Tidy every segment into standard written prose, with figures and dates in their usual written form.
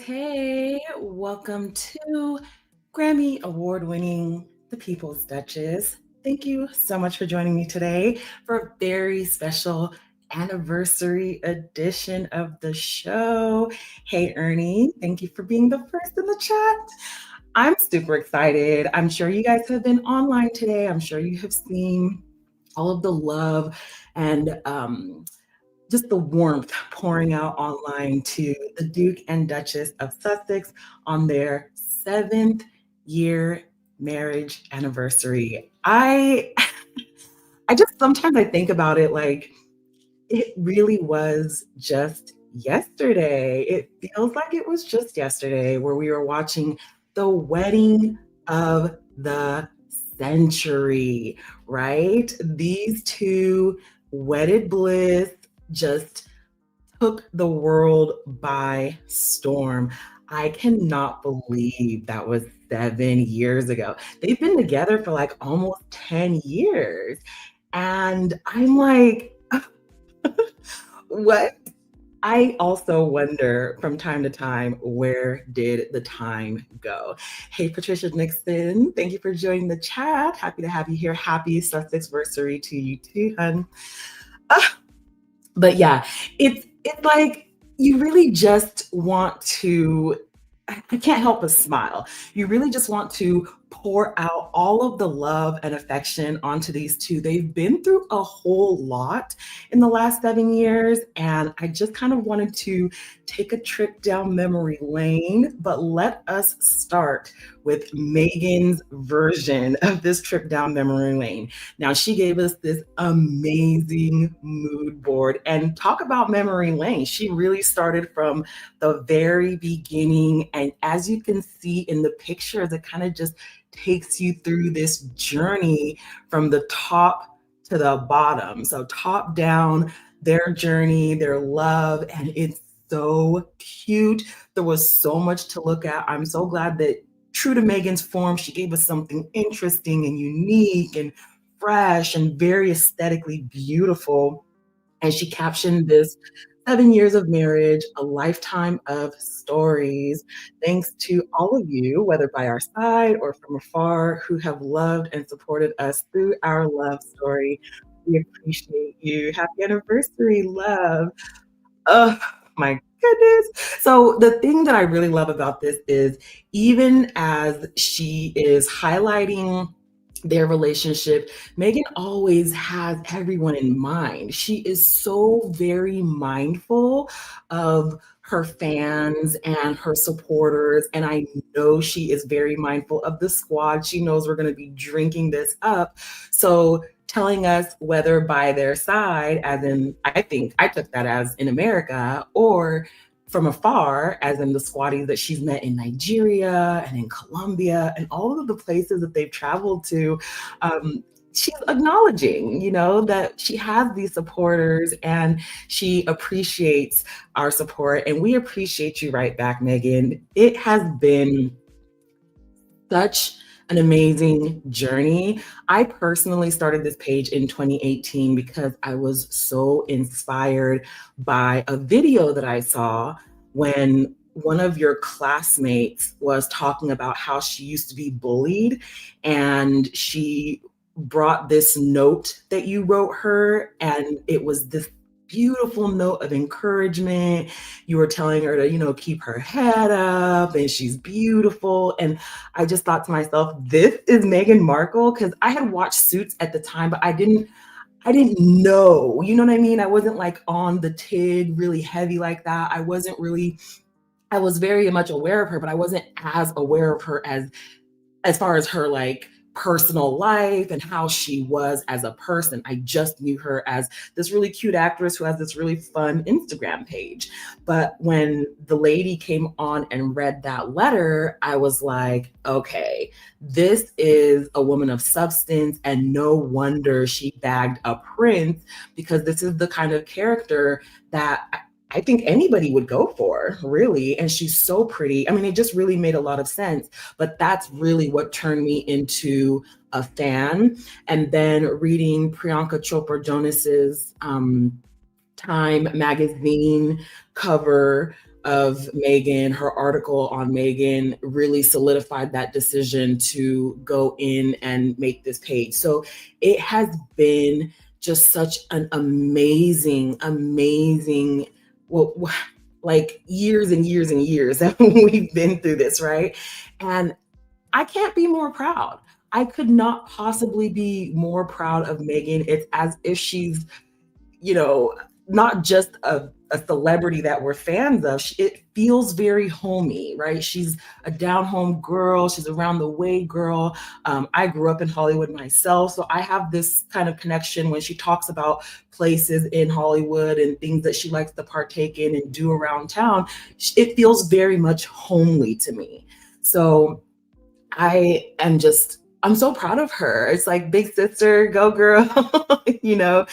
Hey, welcome to Grammy Award-winning The People's Duchess. Thank you so much for joining me today for a very special anniversary edition of the show. Hey, Ernie, thank you for being the first in the chat. I'm super excited. I'm sure you guys have been online today. I'm sure you have seen all of the love and just the warmth pouring out online to the Duke and Duchess of Sussex on their 7th year marriage anniversary. I just sometimes I think about it like it really was just yesterday. It feels like it was just yesterday where we were watching the wedding of the century, right? These two wedded bliss just took the world by storm. I cannot believe that was 7 years ago. They've been together for like almost 10 years. And I'm like, what? I also wonder from time to time, where did the time go? Hey, Patricia Nixon, thank you for joining the chat. Happy to have you here. Happy Sussexversary to you too, hun. But yeah, it's like you really just want to I can't help but smile. You really just want to pour out all of the love and affection onto these two. They've been through a whole lot in the last 7 years, and I just kind of wanted to take a trip down memory lane. But let us start with Meghan's version of this trip down memory lane. Now, she gave us this amazing mood board, and talk about memory lane. She really started from the very beginning. And as you can see in the pictures, it kind of just takes you through this journey from the top to the bottom. So, top down, their journey, their love, and it's so cute. There was so much to look at. I'm so glad that, true to Meghan's form, she gave us something interesting and unique and fresh and very aesthetically beautiful. And she captioned this 7 years of marriage, a lifetime of stories. Thanks to all of you, whether by our side or from afar, who have loved and supported us through our love story. We appreciate you. Happy anniversary, love. Oh my goodness. So the thing that I really love about this is even as she is highlighting their relationship, Meghan always has everyone in mind. She is so very mindful of her fans and her supporters. And I know she is very mindful of the squad. She knows we're going to be drinking this up. So telling us whether by their side, as in, I think I took that as in America, or from afar, as in the squatties that she's met in Nigeria and in Colombia and all of the places that they've traveled to, um, she's acknowledging, that she has these supporters and she appreciates our support. And we appreciate you right back, Meghan. It has been such an amazing journey. I personally started this page in 2018 because I was so inspired by a video that I saw when one of your classmates was talking about how she used to be bullied, and she brought this note that you wrote her, and it was this beautiful note of encouragement. You were telling her to, keep her head up and she's beautiful. And I just thought to myself, this is Meghan Markle, because I had watched Suits at the time, but I didn't know, you know what I mean? I wasn't like on the TIG really heavy like that. I was very much aware of her, but I wasn't as aware of her as far as her like personal life and how she was as a person. I just knew her as this really cute actress who has this really fun Instagram page. But when the lady came on and read that letter, I was like, okay, this is a woman of substance, and no wonder she bagged a prince, because this is the kind of character that I think anybody would go for, really. And she's so pretty. I mean, it just really made a lot of sense. But that's really what turned me into a fan. And then reading Priyanka Chopra Jonas's Time magazine cover of Meghan, her article on Meghan really solidified that decision to go in and make this page. So it has been just such an amazing, amazing, well, like years and years and years that we've been through this, right? And I can't be more proud. I could not possibly be more proud of Meghan. It's as if she's, you know, not just a celebrity that we're fans of. It feels very homey, right? She's a down home girl. She's around the way girl. I grew up in Hollywood myself, so I have this kind of connection when she talks about places in Hollywood and things that she likes to partake in and do around town. It feels very much homely to me. So I'm so proud of her. It's like, big sister, go girl. you know,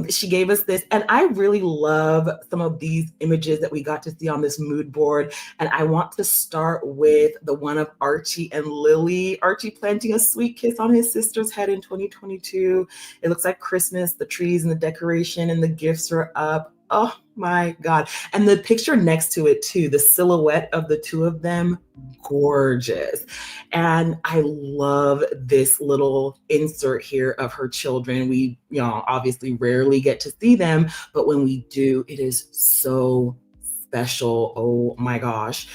she gave us this. And I really love some of these images that we got to see on this mood board. And I want to start with the one of Archie and Lily. Archie planting a sweet kiss on his sister's head in 2022. It looks like Christmas, the trees and the decoration and the gifts are up. Oh my God. And the picture next to it too, the silhouette of the two of them, gorgeous. And I love this little insert here of her children. We, obviously rarely get to see them, but when we do, it is so special. Oh my gosh.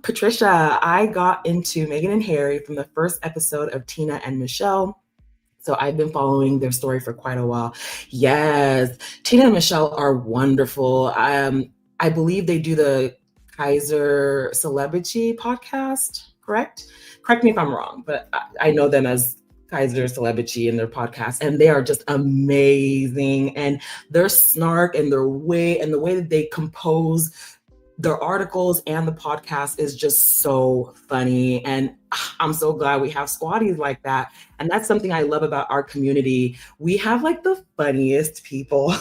Patricia, I got into Meghan and Harry from the first episode of Tina and Michelle. So I've been following their story for quite a while. Yes, Tina and Michelle are wonderful. I believe they do the Kaiser Celebrity podcast, correct? Correct me if I'm wrong, but I know them as Kaiser Celebrity in their podcast, and they are just amazing. And their snark and their way and the way that they compose their articles and the podcast is just so funny. And I'm so glad we have squatties like that. And that's something I love about our community. We have like the funniest people.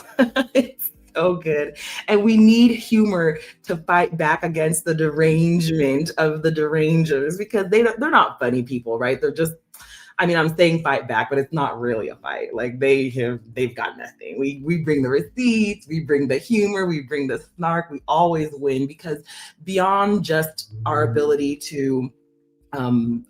It's so good. And we need humor to fight back against the derangement of the derangers, because they're not funny people, right? They're just, I'm saying fight back, but it's not really a fight. Like they've got nothing. We bring the receipts, we bring the humor, we bring the snark. We always win, because beyond just our ability to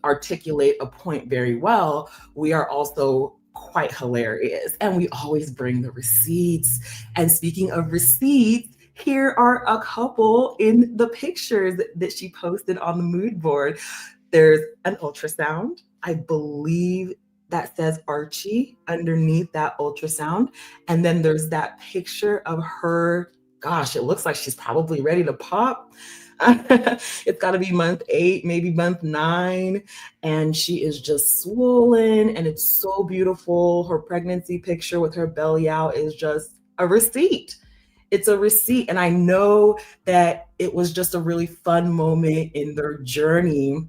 articulate a point very well, we are also quite hilarious, and we always bring the receipts. And speaking of receipts, here are a couple in the pictures that she posted on the mood board. There's an ultrasound. I believe that says Archie underneath that ultrasound. And then there's that picture of her. Gosh, it looks like she's probably ready to pop. It's got to be month 8, maybe month 9. And she is just swollen and it's so beautiful. Her pregnancy picture with her belly out is just a receipt. It's a receipt. And I know that it was just a really fun moment in their journey,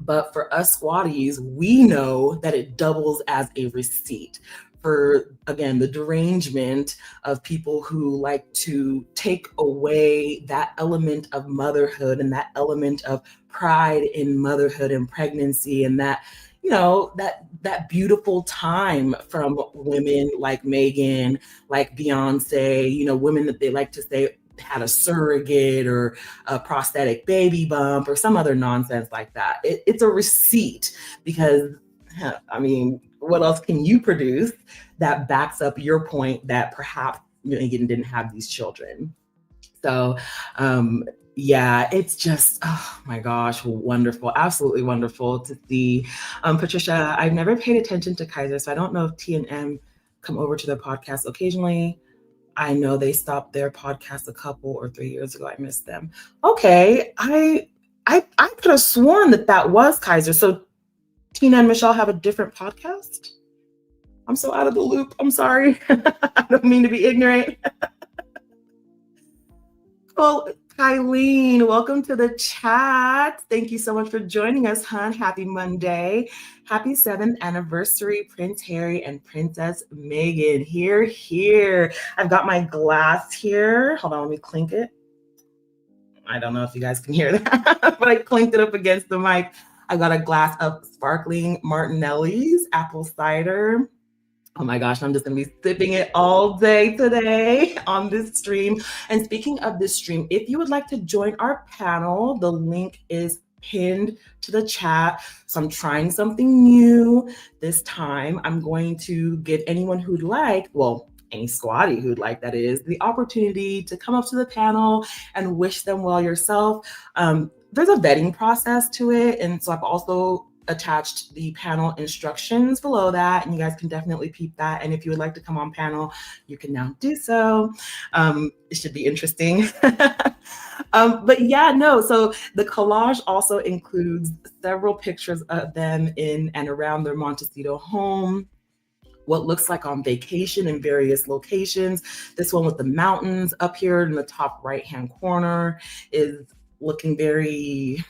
but for us squatties, we know that it doubles as a receipt for, again, the derangement of people who like to take away that element of motherhood and that element of pride in motherhood and pregnancy, and that, that beautiful time from women like Meghan, like Beyonce, women that they like to say had a surrogate or a prosthetic baby bump or some other nonsense like that. It's a receipt because, I mean, what else can you produce that backs up your point that perhaps Megan didn't have these children? So, yeah, it's just, oh my gosh, wonderful, absolutely wonderful to see. Patricia, I've never paid attention to Kaiser, so I don't know if T and M come over to their podcast occasionally. I know they stopped their podcast a couple or 3 years ago. I missed them. Okay, I could have sworn that was Kaiser. So Tina and Michelle have a different podcast? I'm so out of the loop. I'm sorry. I don't mean to be ignorant. Well, Kyleen, welcome to the chat. Thank you so much for joining us, hon. Happy Monday. Happy 7th anniversary, Prince Harry and Princess Meghan. Here, here. I've got my glass here. Hold on, let me clink it. I don't know if you guys can hear that, but I clinked it up against the mic. I got a glass of sparkling Martinelli's apple cider. Oh my gosh, I'm just going to be sipping it all day today on this stream. And speaking of this stream, if you would like to join our panel, the link is pinned to the chat. So I'm trying something new this time. I'm going to give anyone who'd like, well, any squatty who'd like, that is, the opportunity to come up to the panel and wish them well yourself. There's a vetting process to it. And so I've also attached the panel instructions below that, and you guys can definitely peep that. And if you would like to come on panel, you can now do so. It should be interesting. But yeah, no, so the collage also includes several pictures of them in and around their Montecito home, what looks like on vacation in various locations. This one with the mountains up here in the top right-hand corner is looking very,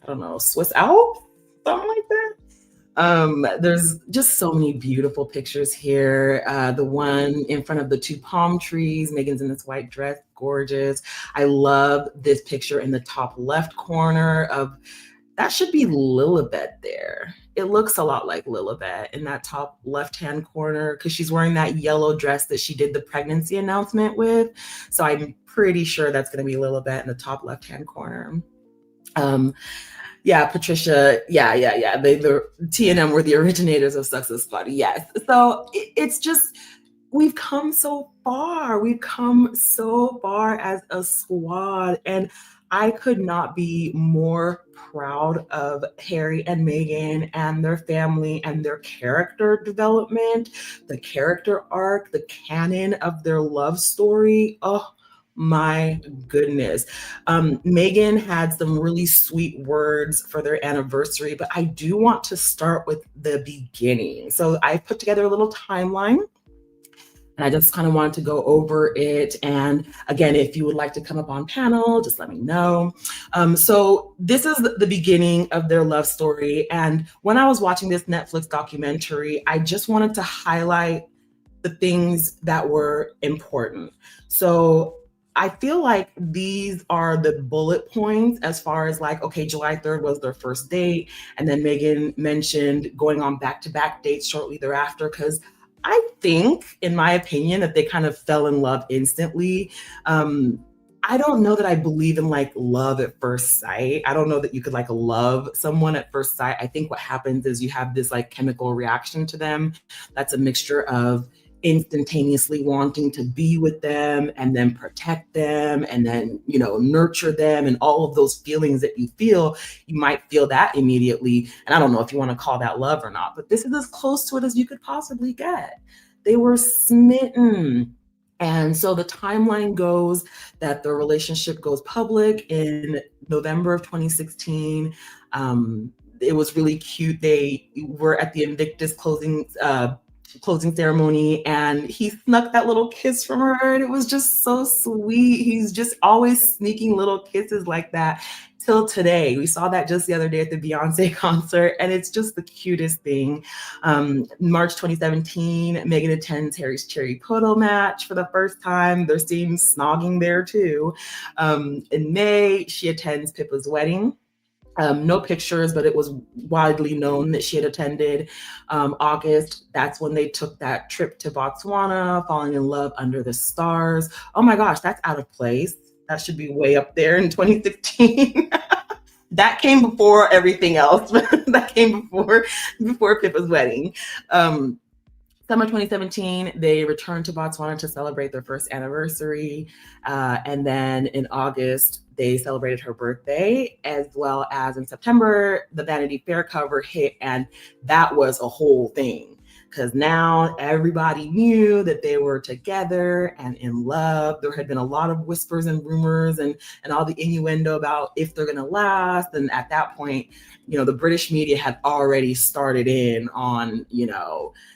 I don't know, Swiss Alps? Something like that. There's just so many beautiful pictures here. The one in front of the 2 palm trees, Meghan's in this white dress, gorgeous. I love this picture in the top left corner of, that should be Lilibet there. It looks a lot like Lilibet in that top left-hand corner because she's wearing that yellow dress that she did the pregnancy announcement with. So I'm pretty sure that's going to be Lilibet in the top left-hand corner. Yeah, Patricia. Yeah. The T&M were the originators of Success Squad. Yes. So it's just, we've come so far. We've come so far as a squad. And I could not be more proud of Harry and Meghan and their family and their character development, the character arc, the canon of their love story. Oh, my goodness. Meghan had some really sweet words for their anniversary, but I do want to start with the beginning. So I put together a little timeline, and I just kind of wanted to go over it. And again, if you would like to come up on panel, just let me know. So this is the beginning of their love story. And when I was watching this Netflix documentary, I just wanted to highlight the things that were important. So I feel like these are the bullet points as far as like, okay, July 3rd was their first date. And then Meghan mentioned going on back-to-back dates shortly thereafter, because I think, in my opinion, that they kind of fell in love instantly. I don't know that I believe in like love at first sight. I don't know that you could like love someone at first sight. I think what happens is you have this like chemical reaction to them. That's a mixture of instantaneously wanting to be with them and then protect them and then, nurture them and all of those feelings that you feel. You might feel that immediately. And I don't know if you want to call that love or not, but this is as close to it as you could possibly get. They were smitten. And so the timeline goes that the relationship goes public in November of 2016. It was really cute. They were at the Invictus closing ceremony, and he snuck that little kiss from her, and it was just so sweet. He's just always sneaking little kisses like that till today. We saw that just the other day at the Beyonce concert, and it's just the cutest thing. March 2017, Meghan attends Harry's cherry photo match for the first time. They're seen snogging there too. In May, she attends Pippa's wedding. No pictures, but it was widely known that she had attended. August, that's when they took that trip to Botswana, falling in love under the stars. Oh my gosh, that's out of place. That should be way up there in 2016. That came before everything else. That came before Pippa's wedding. Summer 2017, they returned to Botswana to celebrate their first anniversary. And then in August, they celebrated her birthday, as well as in September, the Vanity Fair cover hit, and that was a whole thing. Because now everybody knew that they were together and in love. There had been a lot of whispers and rumors and all the innuendo about if they're going to last. And at that point, the British media had already started in on,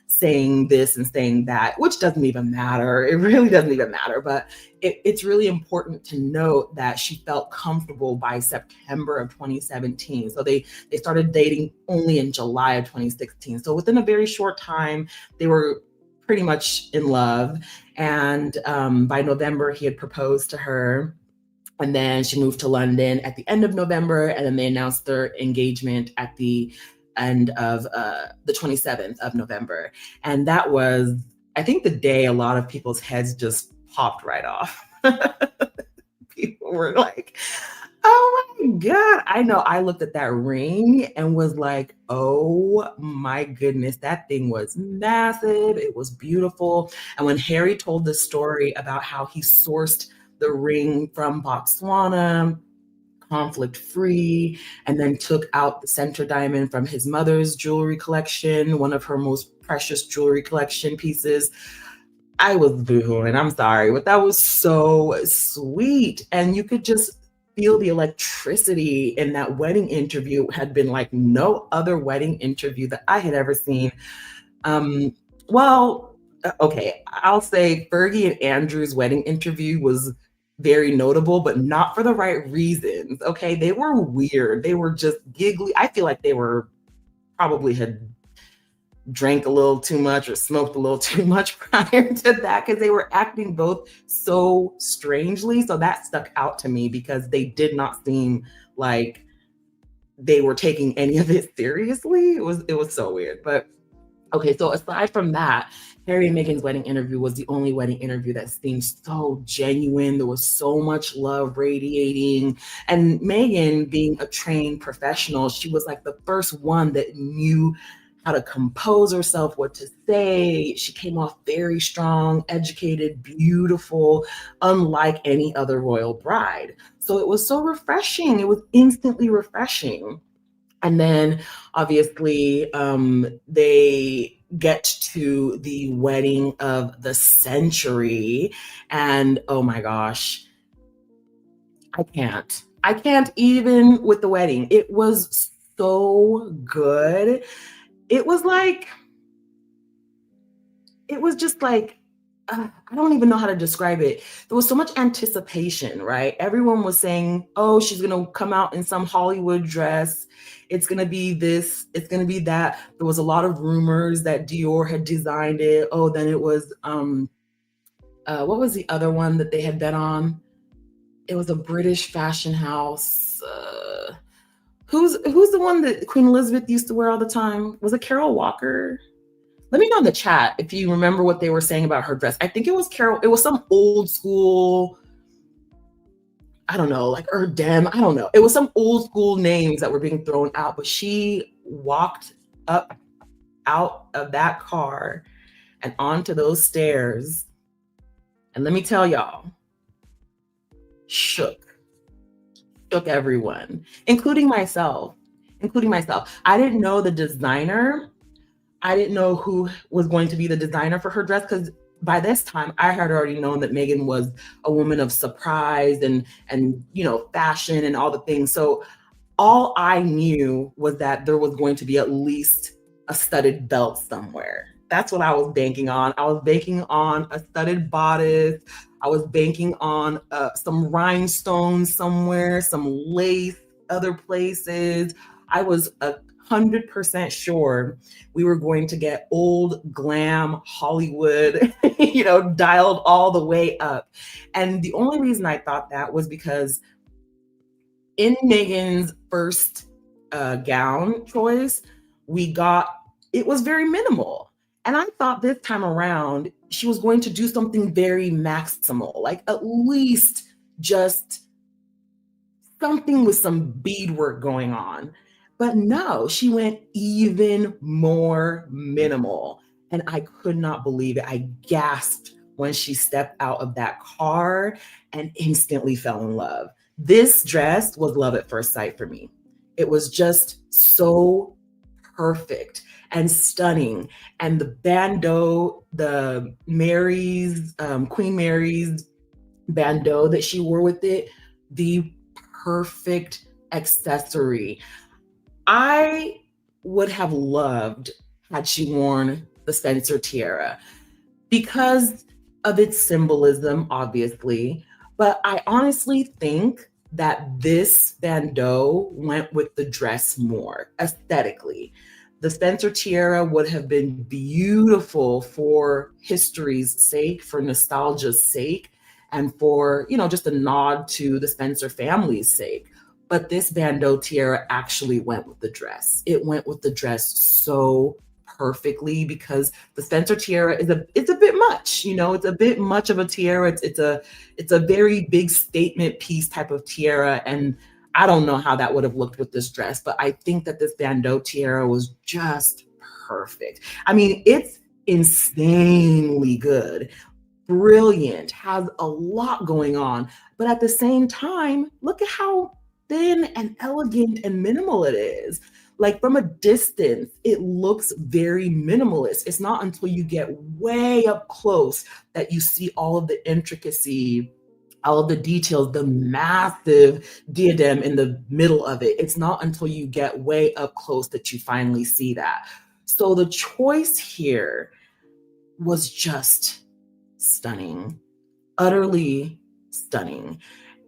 saying this and saying that, which doesn't even matter. It really doesn't even matter. But it's really important to note that she felt comfortable by September of 2017. So they started dating only in July of 2016. So within a very short time, they were pretty much in love. And by November, he had proposed to her. And then she moved to London at the end of November. And then they announced their engagement at the end of the 27th of November. And that was, I think, the day a lot of people's heads just popped right off. People were like, oh my God. I know. I looked at that ring and was like, oh my goodness, that thing was massive. It was beautiful. And when Harry told the story about how he sourced the ring from Botswana, conflict free, and then took out the center diamond from his mother's jewelry collection, one of her most precious jewelry collection pieces, I was boohooing. I'm sorry, but that was so sweet. And you could just feel the electricity in that wedding interview. It had been like no other wedding interview that I had ever seen. Okay, I'll say Fergie and Andrew's wedding interview was very notable, but not for the right reasons. Okay, they were weird. They were just giggly. I feel like they were probably had drank a little too much or smoked a little too much prior to that, because they were acting both so strangely. So that stuck out to me because they did not seem like they were taking any of it seriously. It was so weird. But okay, so aside from that, Harry and Meghan's wedding interview was the only wedding interview that seemed so genuine. There was so much love radiating. And Meghan, being a trained professional, she was like the first one that knew how to compose herself, what to say. She came off very strong, educated, beautiful, unlike any other royal bride. So it was so refreshing. It was instantly refreshing. And then obviously they get to the wedding of the century. And oh my gosh, I can't even with the wedding. It was so good. It was just like, I don't even know how to describe it. There was so much anticipation, right? Everyone was saying, oh, she's going to come out in some Hollywood dress. It's going to be this, it's going to be that. There was a lot of rumors that Dior had designed it. Oh, then it was, what was the other one that they had bet on? It was a British fashion house. Who's the one that Queen Elizabeth used to wear all the time? Was it Carol Walker? Let me know in the chat if you remember what they were saying about her dress. I think it was Carol. It was some old school, I don't know, like Erdem. I don't know. It was some old school names that were being thrown out, but she walked out of that car and onto those stairs. And let me tell y'all, shook everyone, including myself. I didn't know the designer. I didn't know who was going to be the designer for her dress, because by this time I had already known that Meghan was a woman of surprise and fashion and all the things. So all I knew was that there was going to be at least a studded belt somewhere. That's what I was banking on. I was banking on a studded bodice. I was banking on some rhinestones somewhere, some lace, other places. I was 100% sure we were going to get old glam Hollywood, dialed all the way up. And the only reason I thought that was because in Meghan's first gown choice, it was very minimal. And I thought this time around, she was going to do something very maximal, like at least just something with some beadwork going on. But no, she went even more minimal. And I could not believe it. I gasped when she stepped out of that car and instantly fell in love. This dress was love at first sight for me. It was just so perfect and stunning. And the bandeau, the Queen Mary's bandeau that she wore with it, the perfect accessory. I would have loved had she worn the Spencer tiara because of its symbolism, obviously. But I honestly think that this bandeau went with the dress more aesthetically. The Spencer tiara would have been beautiful for history's sake, for nostalgia's sake, and for, just a nod to the Spencer family's sake. But this bandeau tiara actually went with the dress. It went with the dress so perfectly because the Spencer tiara it's a bit much, it's a bit much of a tiara. It's a very big statement piece type of tiara. And I don't know how that would have looked with this dress, but I think that this bandeau tiara was just perfect. I mean, it's insanely good, brilliant, has a lot going on, but at the same time, look at how thin and elegant and minimal it is. Like from a distance, it looks very minimalist. It's not until you get way up close that you see all of the intricacy, all of the details, the massive diadem in the middle of it. It's not until you get way up close that you finally see that. So the choice here was just stunning, utterly stunning.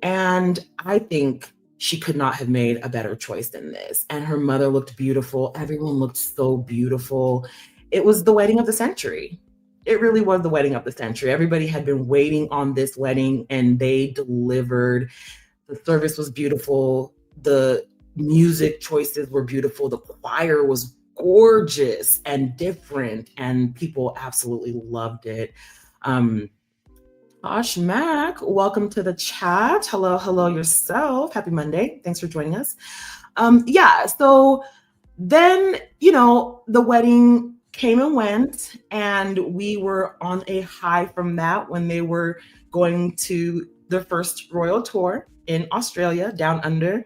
And I think she could not have made a better choice than this. And her mother looked beautiful. Everyone looked so beautiful. It was the wedding of the century. It really was the wedding of the century. Everybody had been waiting on this wedding and they delivered. The service was beautiful. The music choices were beautiful. The choir was gorgeous and different, and people absolutely loved it. Tosh Mac, welcome to the chat. Hello yourself. Happy Monday. Thanks for joining us. So then, the wedding came and went, and we were on a high from that when they were going to their first royal tour in Australia, down under.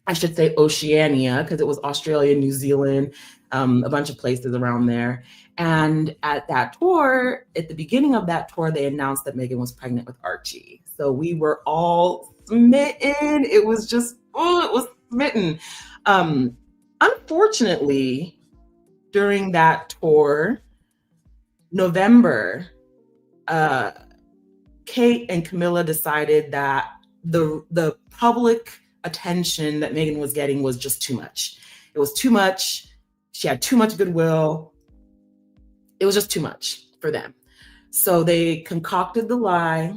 I should say Oceania, because it was Australia, New Zealand, a bunch of places around there. And at that tour, at the beginning of that tour, they announced that Meghan was pregnant with Archie. So we were all smitten. It was just, it was smitten. Unfortunately, during that tour, November, Kate and Camilla decided that the public attention that Meghan was getting was just too much. It was too much. She had too much goodwill. It was just too much for them. So they concocted the lie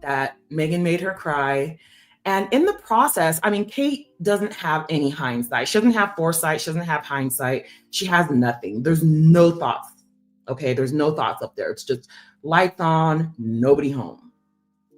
that Meghan made her cry. And in the process, I mean, Kate doesn't have any hindsight. She doesn't have foresight. She doesn't have hindsight. She has nothing. There's no thoughts. Okay, there's no thoughts up there. It's just lights on, nobody home.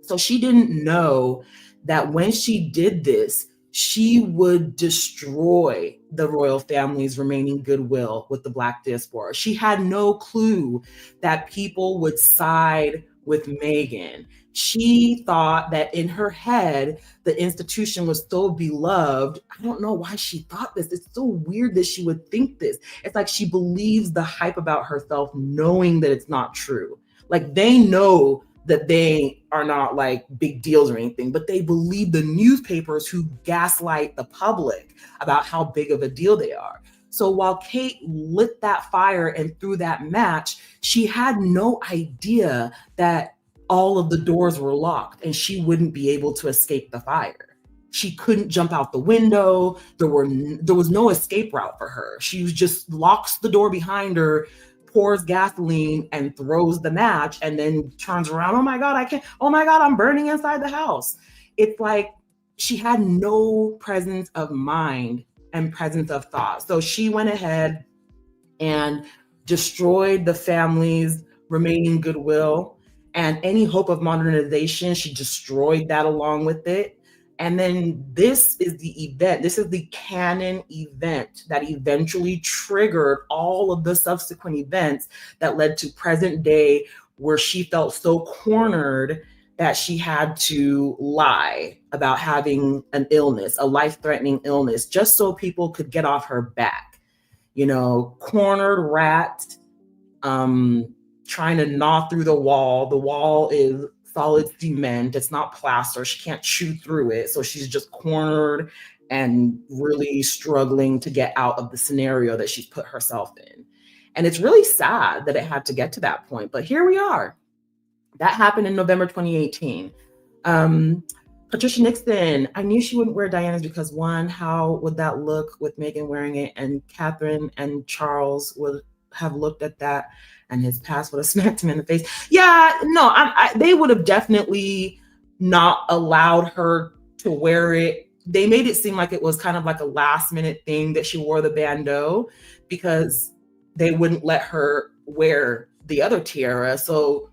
So she didn't know that when she did this, she would destroy the royal family's remaining goodwill with the Black diaspora. She had no clue that people would side with Meghan. She thought that in her head, the institution was so beloved. I don't know why she thought this. It's so weird that she would think this. It's like she believes the hype about herself, knowing that it's not true. Like they know that they are not like big deals or anything, but they believe the newspapers who gaslight the public about how big of a deal they are. So while Kate lit that fire and threw that match, she had no idea that all of the doors were locked and she wouldn't be able to escape the fire. She couldn't jump out the window. There was no escape route for her. She just locks the door behind her, pours gasoline and throws the match, and then turns around. Oh my God, I can't. Oh my God, I'm burning inside the house. It's like she had no presence of mind and presence of thought. So she went ahead and destroyed the family's remaining goodwill and any hope of modernization. She destroyed that along with it. And then this is the event, this is the canon event that eventually triggered all of the subsequent events that led to present day, where she felt so cornered that she had to lie about having an illness, a life-threatening illness, just so people could get off her back. You know, cornered rat, trying to gnaw through the wall. The wall is solid cement. It's not plaster. She can't chew through it. So she's just cornered and really struggling to get out of the scenario that she's put herself in. And it's really sad that it had to get to that point. But here we are. That happened in November 2018. Patricia Nixon, I knew she wouldn't wear Diana's because one, how would that look with Meghan wearing it? And Catherine and Charles would have looked at that and his past would have smacked him in the face. Yeah, no, they would have definitely not allowed her to wear it. They made it seem like it was kind of like a last minute thing that she wore the bandeau because they wouldn't let her wear the other tiara. So,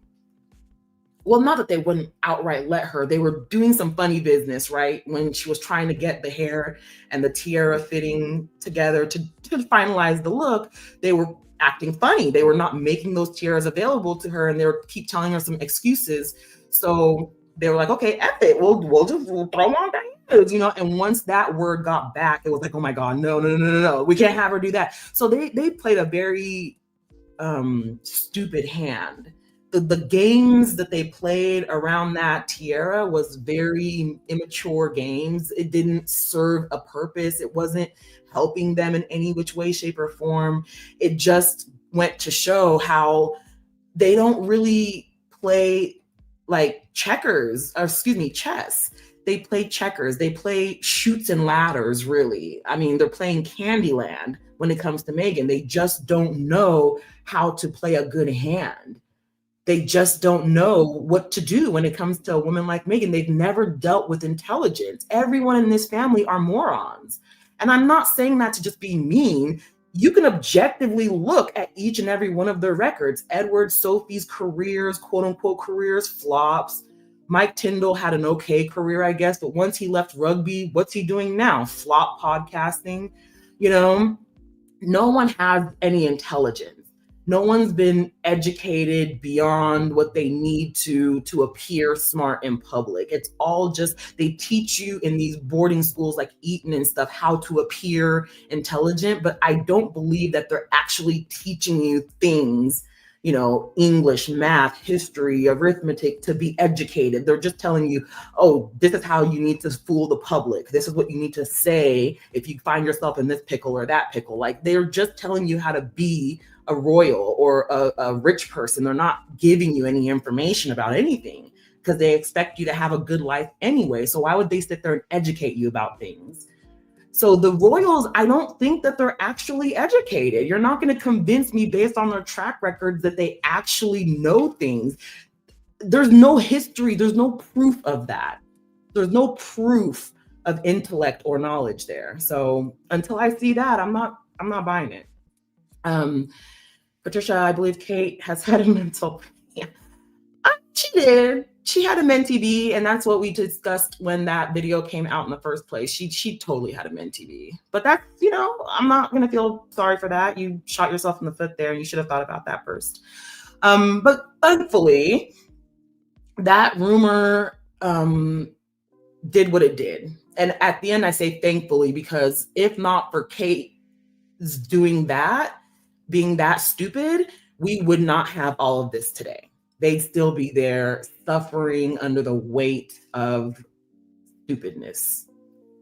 well, not that they wouldn't outright let her. They were doing some funny business, right? When she was trying to get the hair and the tiara fitting together to finalize the look, they were acting funny. They were not making those tiaras available to her, and they were keep telling her some excuses. So they were like, okay, F it. We'll just throw on Diana's, you know? And once that word got back, it was like, oh my God, no. We can't have her do that. So they played a very stupid hand. The games that they played around that tiara was very immature games. It didn't serve a purpose. It wasn't helping them in any which way, shape, or form. It just went to show how they don't really play like chess. They play checkers. They play chutes and ladders, really. I mean, they're playing Candyland when it comes to Meghan. They just don't know how to play a good hand. They just don't know what to do when it comes to a woman like Meghan. They've never dealt with intelligence. Everyone in this family are morons. And I'm not saying that to just be mean. You can objectively look at each and every one of their records. Edward, Sophie's careers, quote unquote careers, flops. Mike Tyndall had an okay career, I guess, but once he left rugby, what's he doing now? Flop podcasting. You know, no one has any intelligence. No one's been educated beyond what they need to appear smart in public. It's all just, they teach you in these boarding schools like Eton and stuff how to appear intelligent, but I don't believe that they're actually teaching you things, you know, English, math, history, arithmetic, to be educated. They're just telling you, oh, this is how you need to fool the public. This is what you need to say if you find yourself in this pickle or that pickle. Like, they're just telling you how to be a royal or a rich person. They're not giving you any information about anything because they expect you to have a good life anyway. So why would they sit there and educate you about things? So the royals, I don't think that they're actually educated. You're not going to convince me based on their track records that they actually know things. There's no history. There's no proof of that. There's no proof of intellect or knowledge there. So until I see that, I'm not buying it. Patricia, I believe Kate has had a mental. Yeah, she did. she had a mentee B, and that's what we discussed when that video came out in the first place. She totally had a mentee B. But that's, I'm not gonna feel sorry for that. You shot yourself in the foot there, and you should have thought about that first. But thankfully, that rumor did what it did. And at the end, I say thankfully, because if not for Kate doing that, being that stupid, we would not have all of this today. They'd still be there suffering under the weight of stupidness,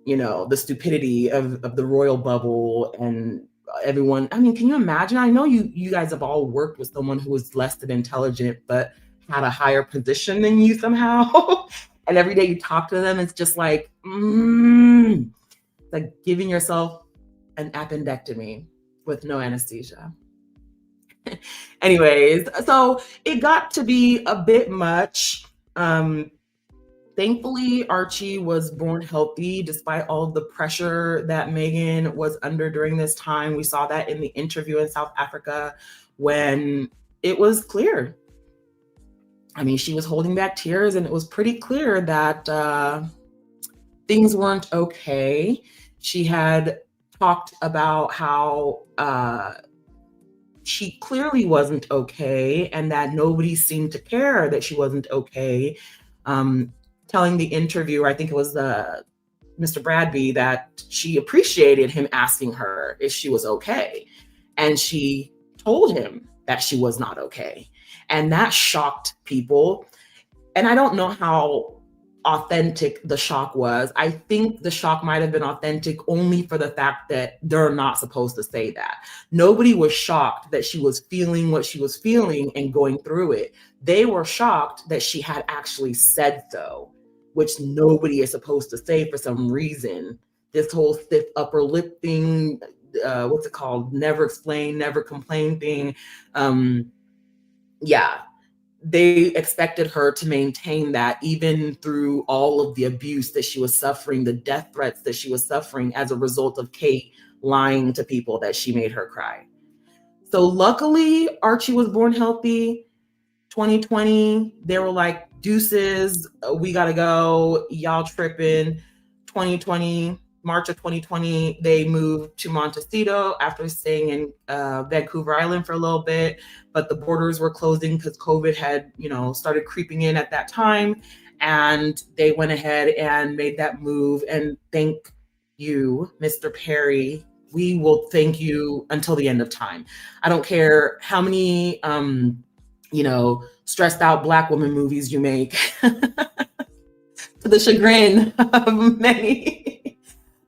the stupidity of the royal bubble and everyone. I mean, can you imagine? I know you guys have all worked with someone who was less than intelligent, but had a higher position than you somehow. And every day you talk to them, it's just like giving yourself an appendectomy with no anesthesia. Anyways, so it got to be a bit much. Thankfully, Archie was born healthy despite all of the pressure that Meghan was under during this time. We saw that in the interview in South Africa when it was clear. I mean, she was holding back tears, and it was pretty clear that things weren't okay. She had talked about how she clearly wasn't okay, and that nobody seemed to care that she wasn't okay. Telling the interviewer, I think it was Mr. Bradby, that she appreciated him asking her if she was okay. And she told him that she was not okay. And that shocked people. And I don't know how authentic the shock was. I think the shock might have been authentic only for the fact that they're not supposed to say that. Nobody was shocked that she was feeling what she was feeling and going through it. They were shocked that she had actually said so, which nobody is supposed to say for some reason. This whole stiff upper lip thing, what's it called? Never explain, never complain thing. Yeah. They expected her to maintain that even through all of the abuse that she was suffering, the death threats that she was suffering as a result of Kate lying to people that she made her cry. So luckily, Archie was born healthy. 2020, they were like, deuces, we gotta go, y'all tripping. 2020, March of 2020, they moved to Montecito after staying in Vancouver Island for a little bit, but the borders were closing because COVID had, started creeping in at that time. And they went ahead and made that move. And thank you, Mr. Perry. We will thank you until the end of time. I don't care how many, stressed out Black woman movies you make to the chagrin of many.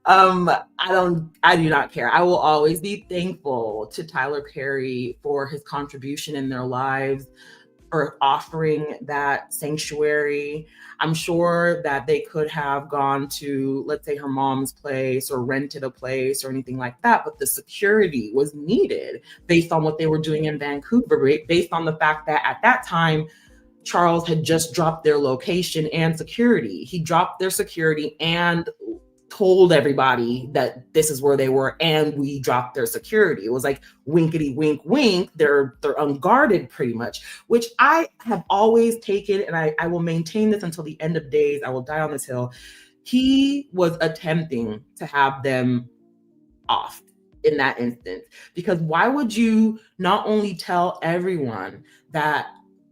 I do not care. I will always be thankful to Tyler Perry for his contribution in their lives, for offering that sanctuary. I'm sure that they could have gone to, let's say, her mom's place or rented a place or anything like that, but the security was needed based on what they were doing in Vancouver, based on the fact that at that time, Charles had just dropped their location and security. He dropped their security and told everybody that this is where they were, and we dropped their security. It was like winkety wink wink. They're unguarded pretty much, which I have always taken, and I will maintain this until the end of days. I will die on this hill. He was attempting to have them off in that instance, because why would you not only tell everyone that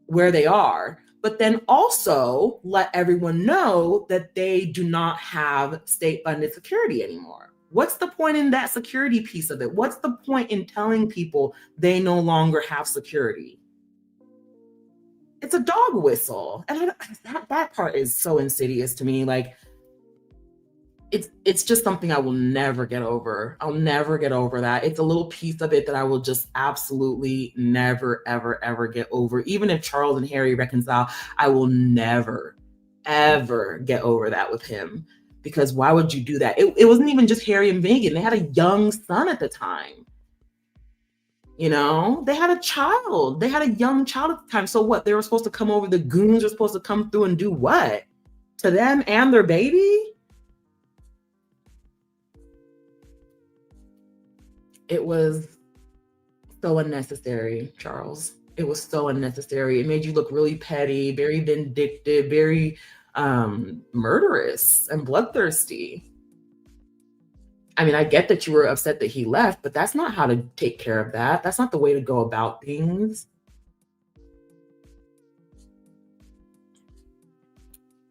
where they are, but then also let everyone know that they do not have state-funded security anymore? What's the point in that security piece of it? What's the point in telling people they no longer have security? It's a dog whistle. And that part is so insidious to me. Like, it's just something I will never get over. I'll never get over that. It's a little piece of it that I will just absolutely never, ever, ever get over. Even if Charles and Harry reconcile, I will never, ever get over that with him. Because why would you do that? It wasn't even just Harry and Meghan. They had a young son at the time. They had a child. They had a young child at the time. So what? They were supposed to come over. The goons were supposed to come through and do what? To them and their baby? It was so unnecessary, Charles. It was so unnecessary. It made you look really petty, very vindictive, very murderous and bloodthirsty. I mean, I get that you were upset that he left, but that's not how to take care of that. That's not the way to go about things.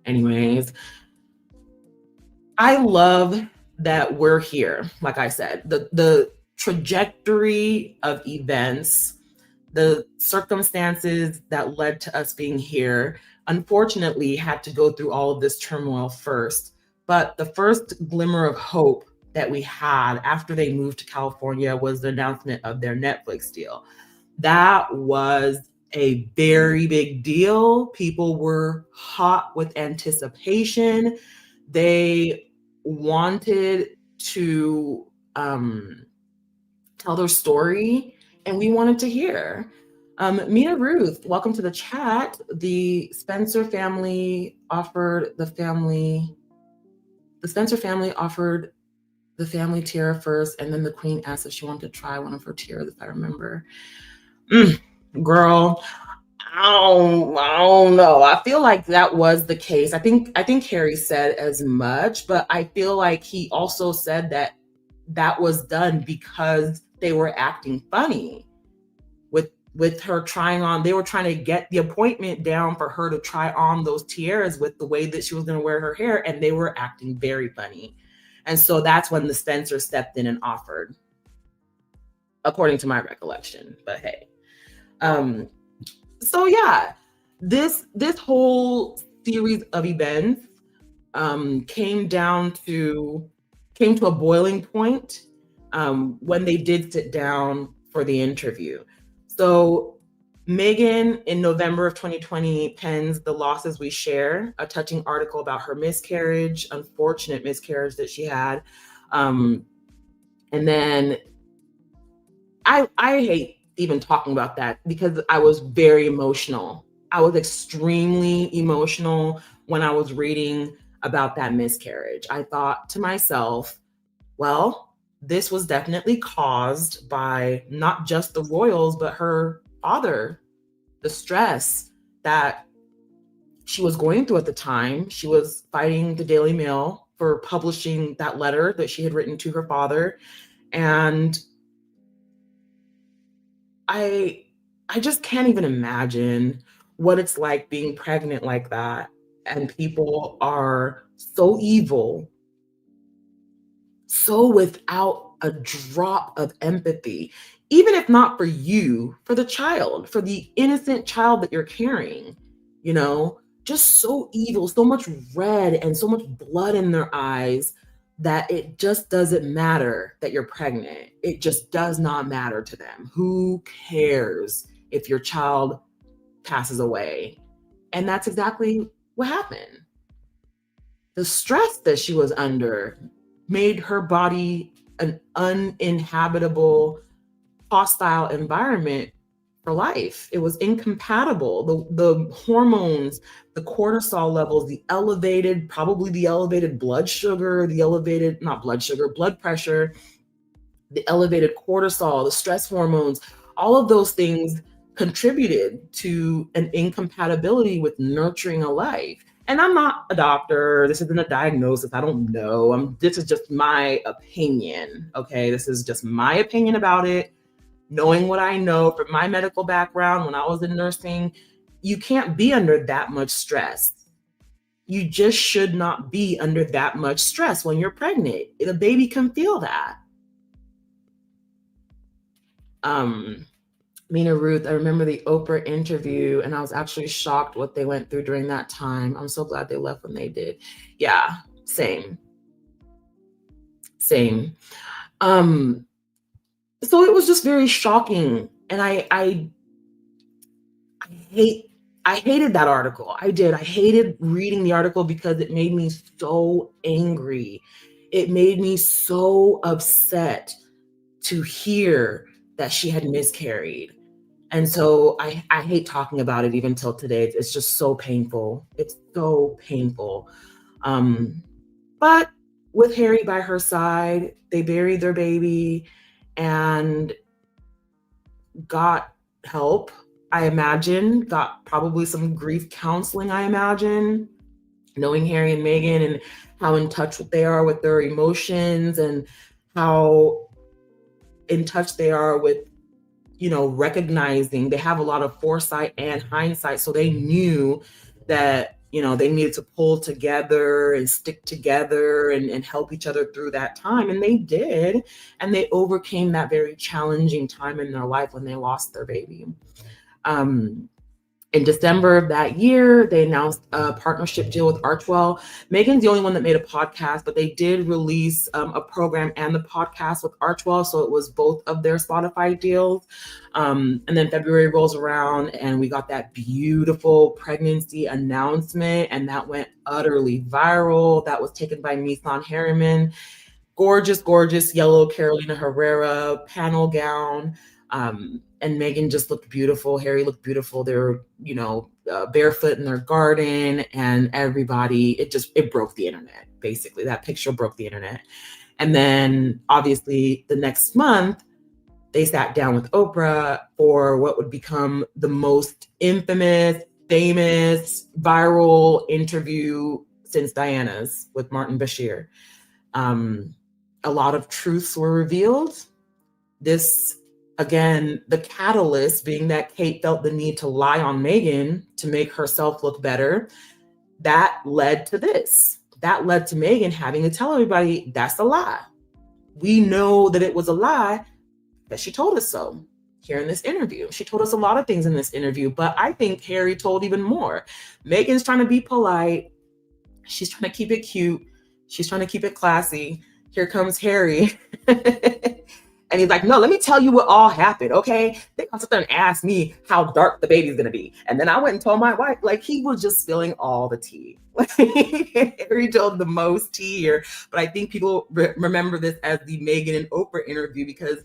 Anyways, I love that we're here. Like I said, the trajectory of events, the circumstances that led to us being here, unfortunately had to go through all of this turmoil first. But the first glimmer of hope that we had after they moved to California was the announcement of their Netflix deal. That was a very big deal. People were hot with anticipation. They wanted to tell their story, and we wanted to hear. Mina Ruth, welcome to the chat. The Spencer family offered the family tiara first, and then the queen asked if she wanted to try one of her tiaras, if I remember. Girl, I don't know. I feel like that was the case. I think Harry said as much, but I feel like he also said that that was done because they were acting funny with her trying on. They were trying to get the appointment down for her to try on those tiaras with the way that she was going to wear her hair, and they were acting very funny. And so that's when the Spencer stepped in and offered, according to my recollection. But hey. So yeah, this whole series of events came to a boiling point when they did sit down for the interview. So Meghan, in November of 2020, pens The Losses We Share, a touching article about her miscarriage, unfortunate miscarriage that she had. And then I hate even talking about that because I was very emotional. I was extremely emotional when I was reading about that miscarriage. I thought to myself, well, this was definitely caused by not just the royals, but her father, the stress that she was going through at the time. She was fighting the Daily Mail for publishing that letter that she had written to her father. And I just can't even imagine what it's like being pregnant like that. And people are so evil, so without a drop of empathy, even if not for you, for the child, for the innocent child that you're carrying, just so evil, so much red and so much blood in their eyes that it just doesn't matter that you're pregnant. It just does not matter to them. Who cares if your child passes away? And that's exactly what happened. The stress that she was under made her body an uninhabitable, hostile environment for life. It was incompatible. The hormones, the cortisol levels, probably the elevated blood sugar, blood pressure, the elevated cortisol, the stress hormones, all of those things contributed to an incompatibility with nurturing a life. And I'm not a doctor. This isn't a diagnosis. I don't know. This is just my opinion. Okay. This is just my opinion about it. Knowing what I know from my medical background when I was in nursing, you can't be under that much stress. You just should not be under that much stress when you're pregnant. The baby can feel that. Mina Ruth, I remember the Oprah interview, and I was actually shocked what they went through during that time. I'm so glad they left when they did. Yeah, same. So it was just very shocking, and I hated that article. I did. I hated reading the article because it made me so angry. It made me so upset to hear that she had miscarried. And so I hate talking about it even till today. It's just so painful. It's so painful. But with Harry by her side, they buried their baby and got help I imagine, got probably some grief counseling, I imagine, knowing Harry and Meghan and how in touch they are with their emotions and how in touch they are with, recognizing they have a lot of foresight and hindsight. So they knew that, they needed to pull together and stick together and help each other through that time. And they did. And they overcame that very challenging time in their life when they lost their baby. In December of that year, they announced a partnership deal with Archwell. Meghan's the only one that made a podcast, but they did release a program and the podcast with Archwell. So it was both of their Spotify deals. And then February rolls around and we got that beautiful pregnancy announcement, and that went utterly viral. That was taken by Misan Harriman. Gorgeous, gorgeous yellow Carolina Herrera panel gown. And Meghan just looked beautiful. Harry looked beautiful. They were, barefoot in their garden, and everybody, it broke the internet. Basically, that picture broke the internet. And then obviously the next month, they sat down with Oprah for what would become the most infamous, famous, viral interview since Diana's with Martin Bashir. A lot of truths were revealed. This, again, the catalyst being that Kate felt the need to lie on Meghan to make herself look better. That led to this. That led to Meghan having to tell everybody that's a lie. We know that it was a lie, but she told us so here in this interview. She told us a lot of things in this interview, but I think Harry told even more. Meghan's trying to be polite. She's trying to keep it cute. She's trying to keep it classy. Here comes Harry. And he's like, no, let me tell you what all happened, okay? They're gonna sit there and ask me how dark the baby's gonna be. And then I went and told my wife, like, he was just spilling all the tea. Harry told the most tea here. But I think people remember this as the Meghan and Oprah interview because,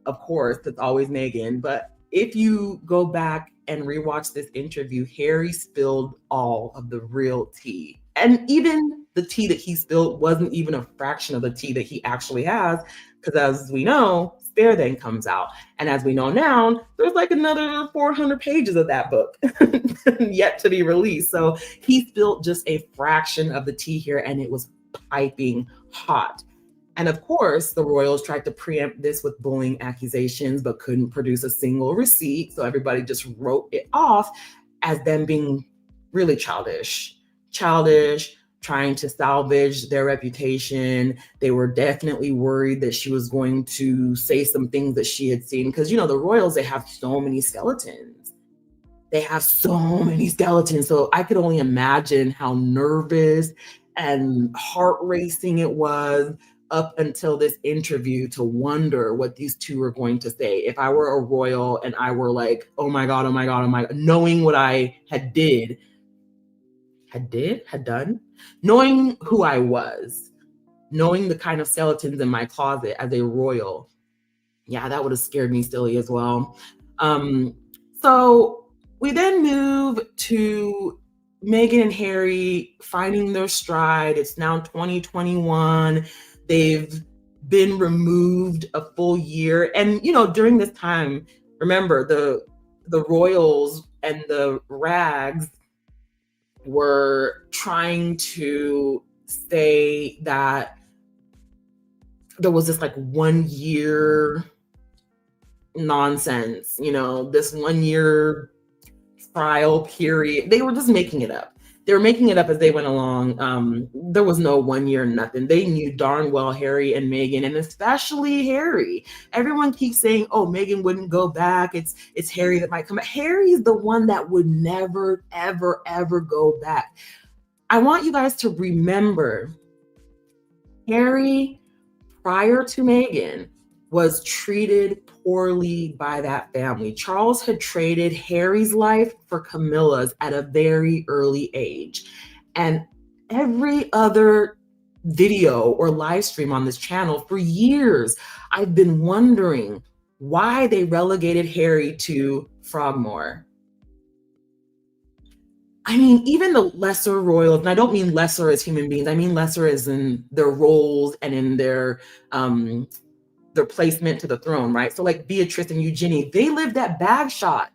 of course, it's always Meghan. But if you go back and rewatch this interview, Harry spilled all of the real tea. And even the tea that he spilled wasn't even a fraction of the tea that he actually has. Because as we know, Spare then comes out. And as we know now, there's like another 400 pages of that book yet to be released. So he spilled just a fraction of the tea here, and it was piping hot. And of course, the royals tried to preempt this with bullying accusations, but couldn't produce a single receipt. So everybody just wrote it off as them being really childish, trying to salvage their reputation. They were definitely worried that she was going to say some things that she had seen. Because, the royals, they have so many skeletons. So I could only imagine how nervous and heart racing it was up until this interview to wonder what these two were going to say. If I were a royal and I were like, oh my God, knowing what I had done, knowing who I was, knowing the kind of skeletons in my closet as a royal, yeah, that would have scared me silly as well. So we then move to Meghan and Harry finding their stride. It's now 2021. They've been removed a full year. And, during this time, remember, the royals and the rags were trying to say that there was this like 1 year nonsense, this 1 year trial period. They were just making it up. They were making it up as they went along. There was no 1 year, nothing. They knew darn well Harry and Meghan, and especially Harry. Everyone keeps saying, oh, Meghan wouldn't go back. It's Harry that might come back. Harry's the one that would never, ever, ever go back. I want you guys to remember Harry, prior to Meghan, was treated poorly by that family. Charles had traded Harry's life for Camilla's at a very early age. And every other video or live stream on this channel for years, I've been wondering why they relegated Harry to Frogmore. I mean, even the lesser royals, and I don't mean lesser as human beings, I mean lesser as in their roles and in their placement to the throne, right? So like Beatrice and Eugenie, they lived at Bagshot.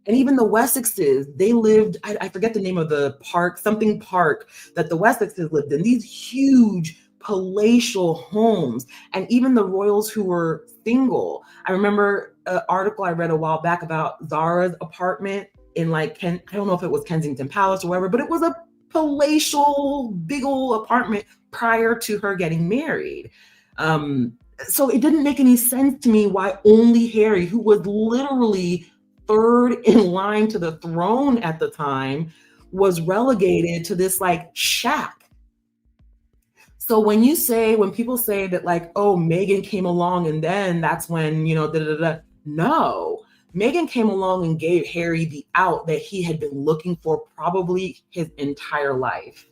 And even the Wessexes, they lived, I forget the name of the park, something park that the Wessexes lived in, these huge palatial homes. And even the royals who were single. I remember an article I read a while back about Zara's apartment in like I don't know if it was Kensington Palace or whatever, but it was a palatial, big old apartment prior to her getting married. So it didn't make any sense to me why only Harry, who was literally third in line to the throne at the time, was relegated to this like shack. So when people say that like, oh, Meghan came along and then that's when, da da da, no. Meghan came along and gave Harry the out that he had been looking for probably his entire life.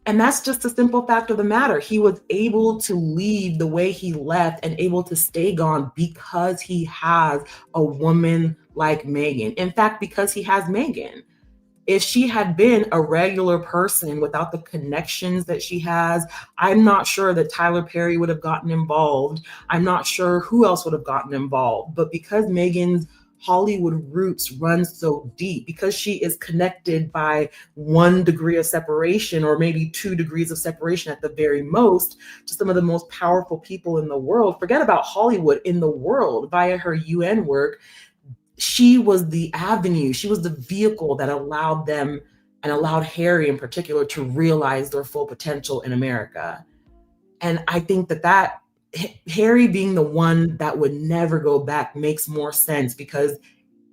And that's just the simple fact of the matter. He was able to leave the way he left and able to stay gone because he has a woman like Meghan. In fact, because he has Meghan. If she had been a regular person without the connections that she has, I'm not sure that Tyler Perry would have gotten involved. I'm not sure who else would have gotten involved. But because Meghan's Hollywood roots run so deep, because she is connected by 1 degree of separation or maybe 2 degrees of separation at the very most to some of the most powerful people in the world, forget about Hollywood, in the world, via her UN work, she was the avenue, she was the vehicle that allowed them and allowed Harry in particular to realize their full potential in America. And I think that Harry being the one that would never go back makes more sense because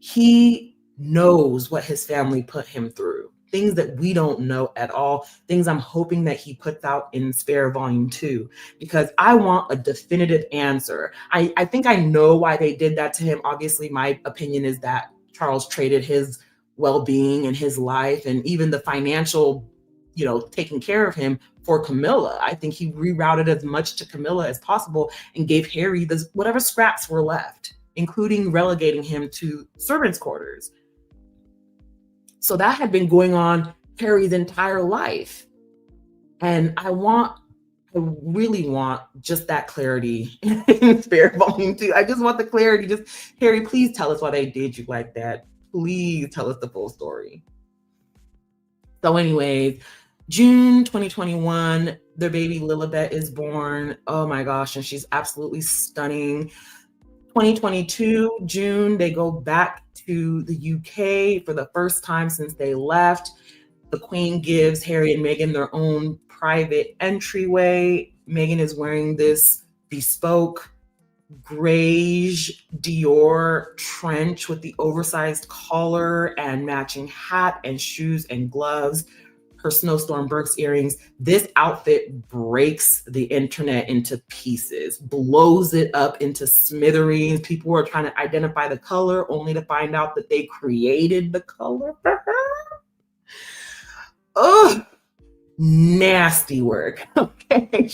he knows what his family put him through. Things that we don't know at all, things I'm hoping that he puts out in Spare Volume 2, because I want a definitive answer. I think I know why they did that to him. Obviously, my opinion is that Charles traded his well-being and his life and even the financial, taking care of him for Camilla. I think he rerouted as much to Camilla as possible and gave Harry whatever scraps were left, including relegating him to servants' quarters. So that had been going on Harry's entire life. And I really want just that clarity in Spare Volume 2. I just want the clarity. Just, Harry, please tell us why they did you like that. Please tell us the full story. So anyways, June 2021, their baby Lilibet is born. Oh my gosh, and she's absolutely stunning. 2022, June, they go back to the UK for the first time since they left. The Queen gives Harry and Meghan their own private entryway. Meghan is wearing this bespoke grayish Dior trench with the oversized collar and matching hat and shoes and gloves. Her Snowstorm Burks earrings. This outfit breaks the internet into pieces, blows it up into smithereens. People were trying to identify the color only to find out that they created the color for her. Oh, nasty work. Okay,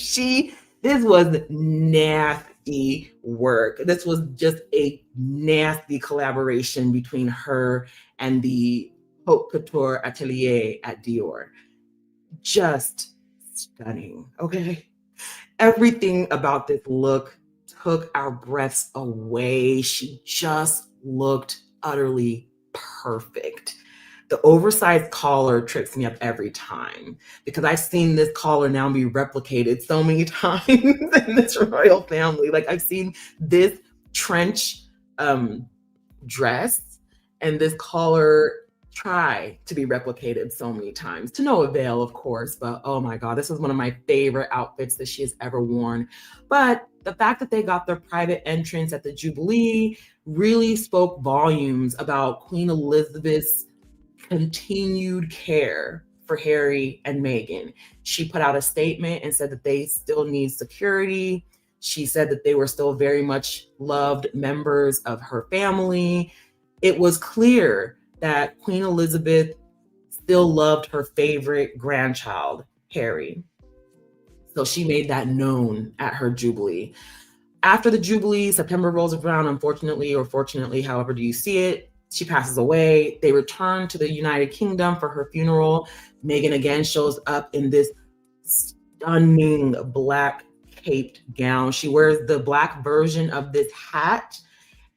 this was nasty work. This was just a nasty collaboration between her and the Haute Couture Atelier at Dior. Just stunning, okay? Everything about this look took our breaths away. She just looked utterly perfect. The oversized collar trips me up every time because I've seen this collar now be replicated so many times in this royal family. Like I've seen this trench dress and this collar try to be replicated so many times, to no avail, of course, but oh my God, this is one of my favorite outfits that she has ever worn. But the fact that they got their private entrance at the Jubilee really spoke volumes about Queen Elizabeth's continued care for Harry and Meghan. She put out a statement and said that they still need security. She said that they were still very much loved members of her family. It was clear that Queen Elizabeth still loved her favorite grandchild, Harry. So she made that known at her Jubilee. After the Jubilee, September rolls around, unfortunately, or fortunately, however do you see it, she passes away. They return to the United Kingdom for her funeral. Meghan again shows up in this stunning black caped gown. She wears the black version of this hat.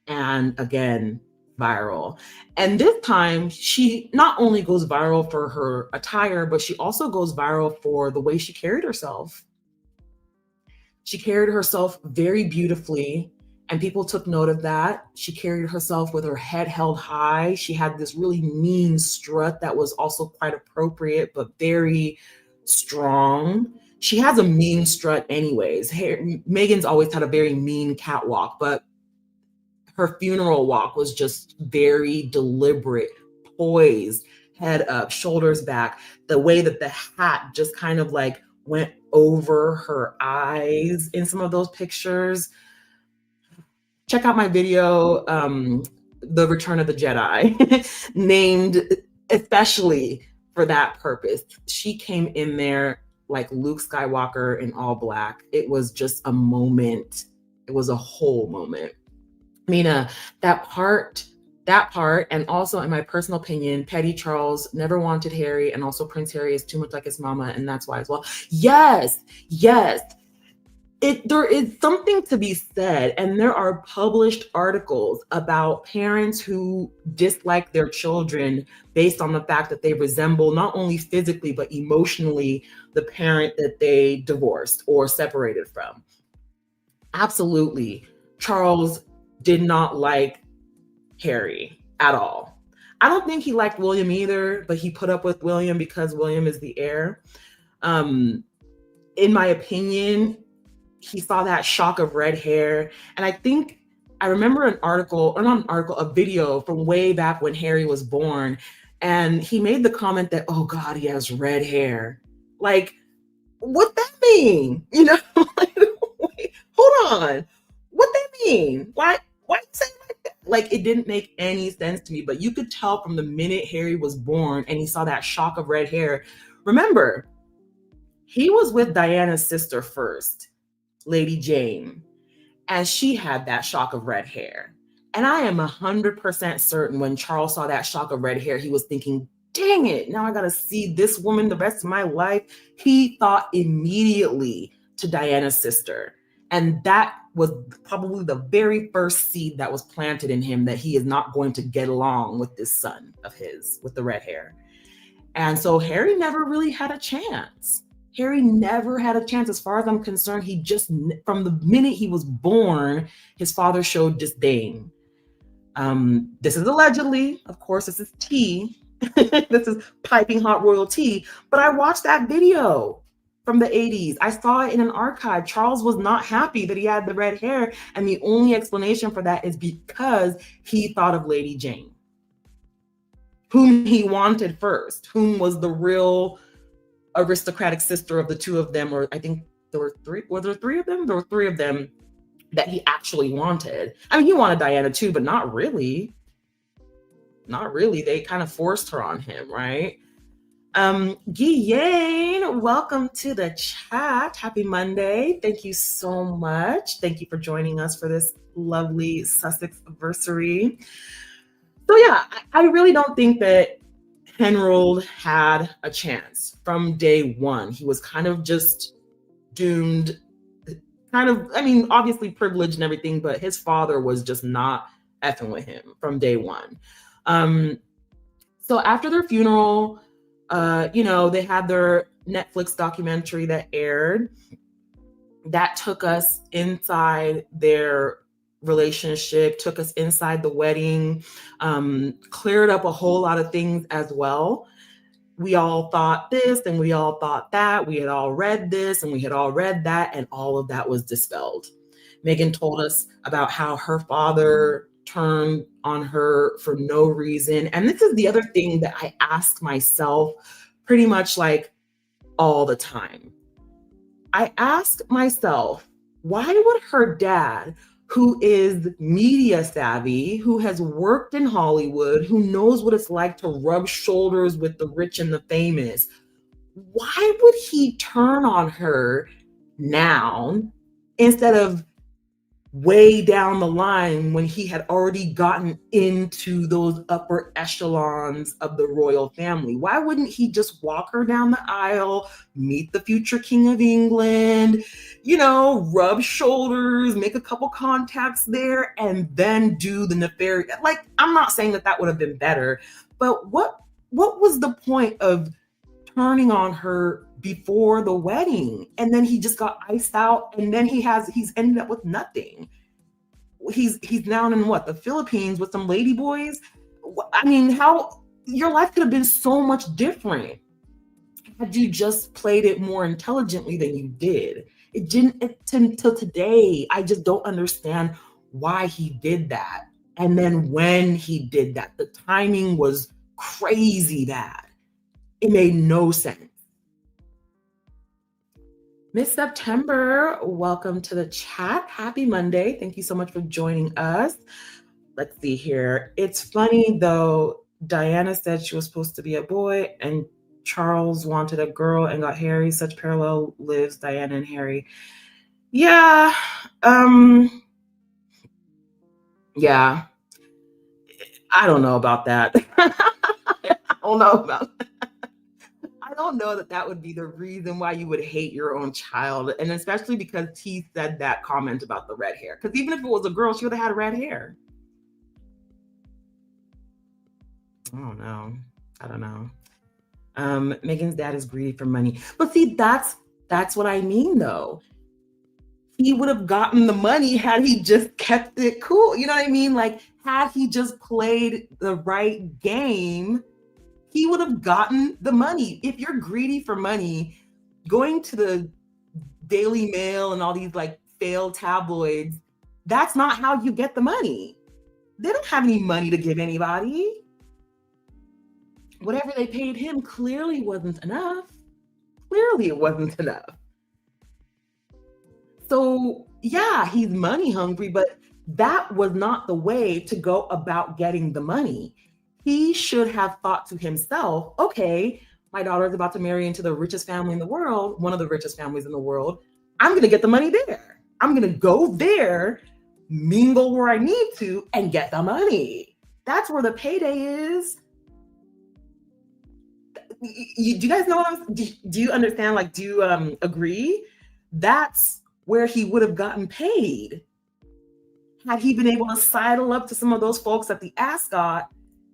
And again, viral. And this time, she not only goes viral for her attire, but she also goes viral for the way she carried herself. She carried herself very beautifully, and people took note of that. She carried herself with her head held high. She had this really mean strut that was also quite appropriate, but very strong. She has a mean strut, anyways. Meghan's always had a very mean catwalk, but her funeral walk was just very deliberate, poised, head up, shoulders back. The way that the hat just kind of like went over her eyes in some of those pictures. Check out my video, The Return of the Jedi, named especially for that purpose. She came in there like Luke Skywalker in all black. It was just a moment. It was a whole moment. Mina, that part, and also in my personal opinion, Petty Charles never wanted Harry, and also Prince Harry is too much like his mama, and that's why as well. Yes, yes. There is something to be said, and there are published articles about parents who dislike their children based on the fact that they resemble not only physically but emotionally the parent that they divorced or separated from. Absolutely. Charles did not like Harry at all. I don't think he liked William either, but he put up with William because William is the heir. In my opinion, he saw that shock of red hair. And I think I remember an article, or not an article, a video from way back when Harry was born. And he made the comment that, oh God, he has red hair. Like, what that mean? You know, like, wait, hold on. What that mean? Why you saying like that? Like, it didn't make any sense to me, but you could tell from the minute Harry was born and he saw that shock of red hair. Remember, he was with Diana's sister first, Lady Jane, and she had that shock of red hair. And I am 100% certain when Charles saw that shock of red hair, he was thinking, dang it, now I gotta see this woman the rest of my life. He thought immediately to Diana's sister. And that was probably the very first seed that was planted in him, that he is not going to get along with this son of his with the red hair. And so Harry never really had a chance. Harry never had a chance. As far as I'm concerned, he just, from the minute he was born, his father showed disdain. This is allegedly, of course, this is tea. This is piping hot royal tea. But I watched that video from the 80s. I saw it in an archive. Charles was not happy that he had the red hair. And the only explanation for that is because he thought of Lady Jane, whom he wanted first, whom was the real aristocratic sister of the two of them, or I think there were three. Were there three of them? There were three of them that he actually wanted. I mean, he wanted Diana too, but not really. Not really. They kind of forced her on him, right? Guiane, welcome to the chat. Happy Monday. Thank you so much. Thank you for joining us for this lovely Sussex anniversary. So yeah, I really don't think that Henrold had a chance from day one. He was kind of just doomed, kind of, I mean, obviously privileged and everything, but his father was just not effing with him from day one. So after their funeral, they had their Netflix documentary that aired. That took us inside their relationship, took us inside the wedding, cleared up a whole lot of things as well. We all thought this and we all thought that. We had all read this and we had all read that, and all of that was dispelled. Meghan told us about how her father turned on her for no reason. And this is the other thing that I ask myself pretty much like all the time. I ask myself, why would her dad, who is media savvy, who has worked in Hollywood, who knows what it's like to rub shoulders with the rich and the famous, why would he turn on her now instead of way down the line when he had already gotten into those upper echelons of the royal family? Why wouldn't he just walk her down the aisle, meet the future king of England, rub shoulders, make a couple contacts there, and then do the nefarious? Like, I'm not saying that would have been better, but what was the point of turning on her before the wedding? And then he just got iced out, and then he's ended up with nothing. He's down in the Philippines with some lady boys. I mean, how your life could have been so much different had you just played it more intelligently than you did. It didn't until today. I just don't understand why he did that. And then when he did that, the timing was crazy bad. It made no sense. Miss September, welcome to the chat. Happy Monday. Thank you so much for joining us. Let's see here. It's funny though, Diana said she was supposed to be a boy and Charles wanted a girl and got Harry. Such parallel lives, Diana and Harry. Yeah. Yeah. I don't know about that. I don't know about that. I don't know that would be the reason why you would hate your own child. And especially because he said that comment about the red hair. Because even if it was a girl, she would have had red hair. I don't know. Meghan's dad is greedy for money. But see, that's what I mean, though. He would have gotten the money had he just kept it cool. You know what I mean? Like, had he just played the right game, he would have gotten the money. If you're greedy for money, going to the Daily Mail and all these like failed tabloids, that's not how you get the money. They don't have any money to give anybody. Whatever they paid him clearly wasn't enough. Clearly it wasn't enough. So yeah, he's money hungry, but that was not the way to go about getting the money. He should have thought to himself, okay, my daughter's about to marry into the richest family in the world, one of the richest families in the world. I'm going to get the money there. I'm going to go there, mingle where I need to, and get the money. That's where the payday is. Do you guys know what do you understand? Like, do you agree? That's where he would have gotten paid. Had he been able to sidle up to some of those folks at the Ascot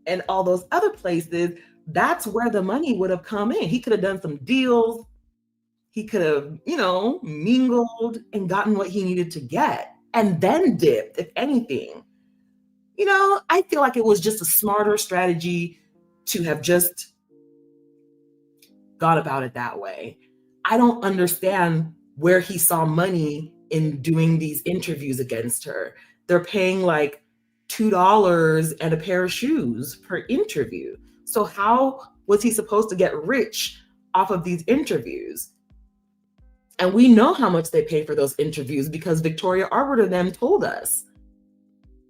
and all those other places, that's where the money would have come in. He could have done some deals. He could have, mingled and gotten what he needed to get and then dipped, if anything. I feel like it was just a smarter strategy to have just gone about it that way. I don't understand where he saw money in doing these interviews against her. They're paying like $2 and a pair of shoes per interview. So how was he supposed to get rich off of these interviews? And we know how much they pay for those interviews because Victoria Arbiter then told us.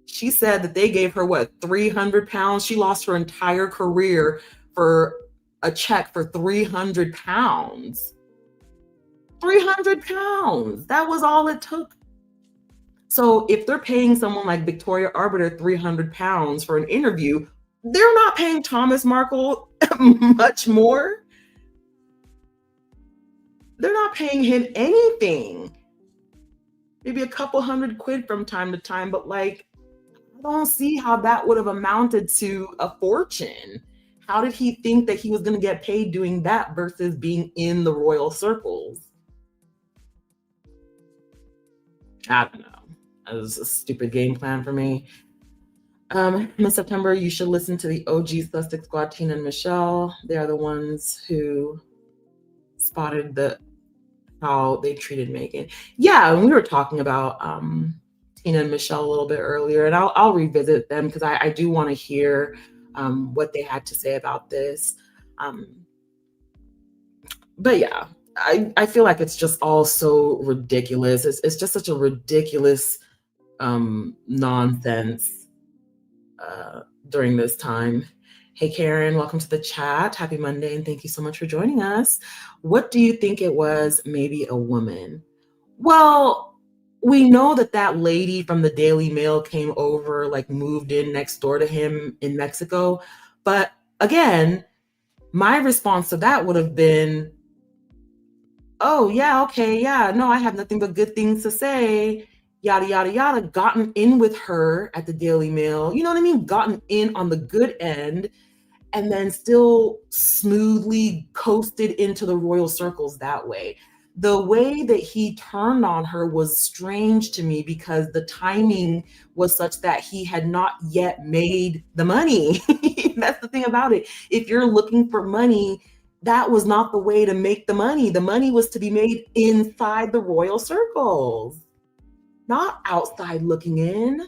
She said that they gave her, 300 pounds? She lost her entire career for a check for 300 pounds. 300 pounds. That was all it took. So if they're paying someone like Victoria Arbiter 300 pounds for an interview, they're not paying Thomas Markle much more. They're not paying him anything. Maybe a couple $100 from time to time, but I don't see how that would have amounted to a fortune. How did he think that he was going to get paid doing that versus being in the royal circles? I don't know. It was a stupid game plan for me. Miss September, you should listen to the OG Sussex Squad, Tina and Michelle. They are the ones who spotted how they treated Meghan. Yeah, and we were talking about Tina and Michelle a little bit earlier, and I'll revisit them because I do want to hear what they had to say about this. But yeah, I feel like it's just all so ridiculous. It's just such a ridiculous nonsense during this time. Hey, Karen, welcome to the chat. Happy Monday, and thank you so much for joining us. What do you think it was? Maybe a woman. Well, we know that that lady from the Daily Mail came over, like moved in next door to him in Mexico. But again, my response to that would have been, oh, yeah, okay, yeah, no, I have nothing but good things to say, yada, yada, yada, gotten in with her at the Daily Mail. You know what I mean? Gotten in on the good end and then still smoothly coasted into the royal circles that way. The way that he turned on her was strange to me because the timing was such that he had not yet made the money. That's the thing about it. If you're looking for money, that was not the way to make the money. The money was to be made inside the royal circles, not outside looking in.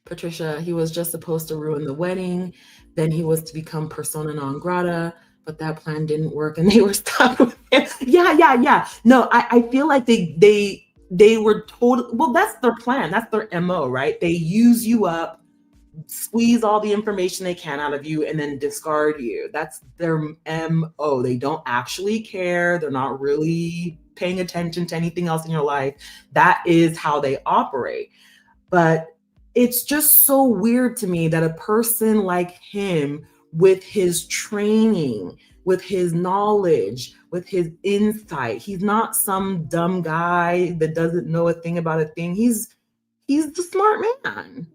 Patricia, he was just supposed to ruin the wedding. Then he was to become persona non grata, but that plan didn't work and they were stuck with him. Yeah, yeah, yeah. No, I feel like they were told, well, that's their plan. That's their MO, right? They use you up, squeeze all the information they can out of you, and then discard you. That's their MO. They don't actually care. They're not really paying attention to anything else in your life. That is how they operate. But it's just so weird to me that a person like him, with his training, with his knowledge, with his insight, he's not some dumb guy that doesn't know a thing about a thing. He's the smart man.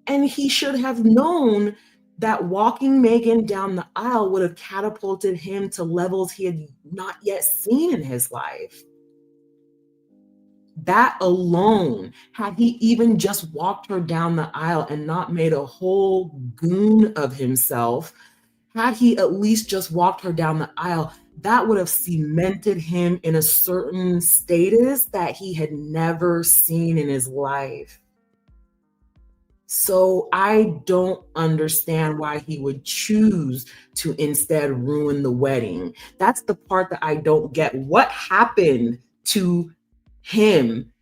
And he should have known that walking Meghan down the aisle would have catapulted him to levels he had not yet seen in his life. That alone, had he even just walked her down the aisle and not made a whole goon of himself, had he at least just walked her down the aisle, that would have cemented him in a certain status that he had never seen in his life. So I don't understand why he would choose to instead ruin the wedding. That's the part that I don't get. What happened to him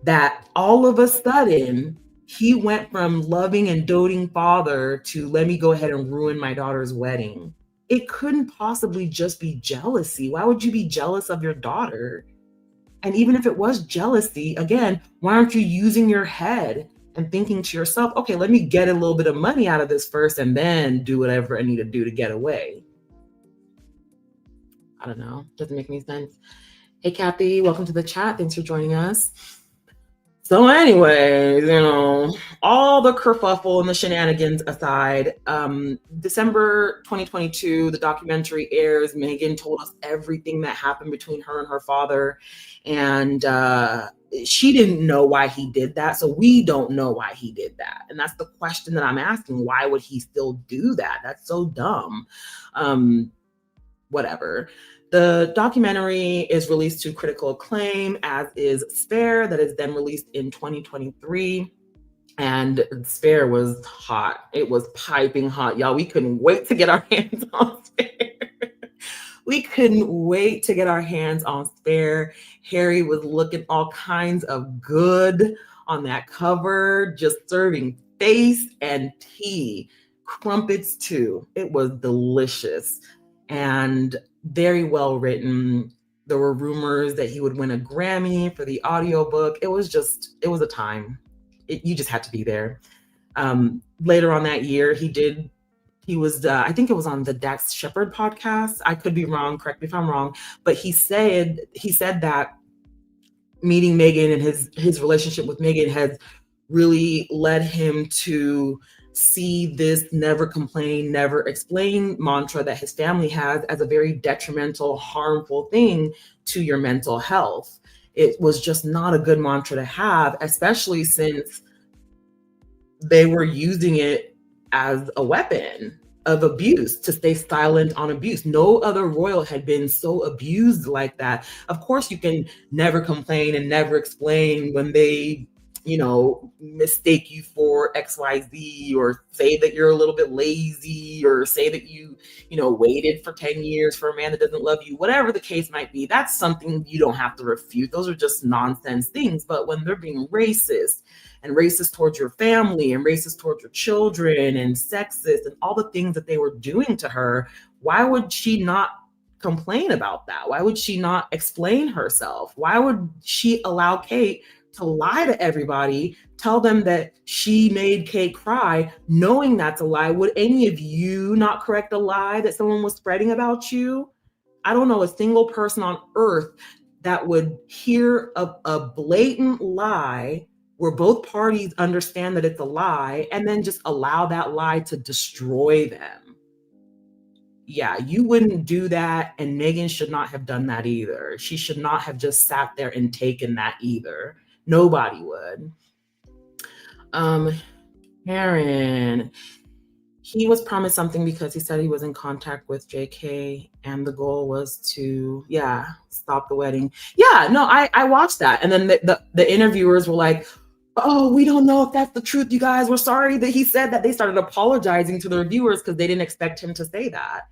that all of a sudden he went from loving and doting father to let me go ahead and ruin my daughter's wedding? It couldn't possibly just be jealousy. Why would you be jealous of your daughter? And even if it was jealousy, again, why aren't you using your head and thinking to yourself, okay, let me get a little bit of money out of this first and then do whatever I need to do to get away? I don't know. Doesn't make any sense. Hey, Kathy, welcome to the chat. Thanks for joining us. So anyways, all the kerfuffle and the shenanigans aside, December 2022, the documentary airs. Meghan told us everything that happened between her and her father. And she didn't know why he did that. So we don't know why he did that. And that's the question that I'm asking. Why would he still do that? That's so dumb. Whatever. The documentary is released to critical acclaim, as is Spare, that is then released in 2023. And Spare was hot. It was piping hot, y'all. We couldn't wait to get our hands on Spare. We couldn't wait to get our hands on Spare. Harry was looking all kinds of good on that cover, just serving face and tea. Crumpets too. It was delicious and very well written. There were rumors that he would win a Grammy for the audiobook. It was a time. You just had to be there. Later on that year, he was, I think it was on the Dax Shepard podcast. I could be wrong. Correct me if I'm wrong. But he said that meeting Meghan and his relationship with Meghan has really led him to see this never complain, never explain mantra that his family has as a very detrimental, harmful thing to your mental health. It was just not a good mantra to have, especially since they were using it as a weapon of abuse, to stay silent on abuse. No other royal had been so abused like that. Of course, you can never complain and never explain when they mistake you for XYZ, or say that you're a little bit lazy, or say that you waited for 10 years for a man that doesn't love you, whatever the case might be. That's something you don't have to refute. Those are just nonsense things. But when they're being racist towards your family and racist towards your children and sexist and all the things that they were doing to her, why would she not complain about that? Why would she not explain herself? Why would she allow Kate to lie to everybody, tell them that she made Kate cry, knowing that's a lie? Would any of you not correct a lie that someone was spreading about you? I don't know a single person on earth that would hear a blatant lie where both parties understand that it's a lie and then just allow that lie to destroy them. Yeah, you wouldn't do that, and Meghan should not have done that either. She should not have just sat there and taken that either. Nobody would. Um, Karen, he was promised something because he said he was in contact with JK and the goal was to, yeah, stop the wedding. Yeah, no, I watched that. And then the interviewers were like, oh, we don't know if that's the truth, you guys. We're sorry that he said that. They started apologizing to the reviewers because they didn't expect him to say that.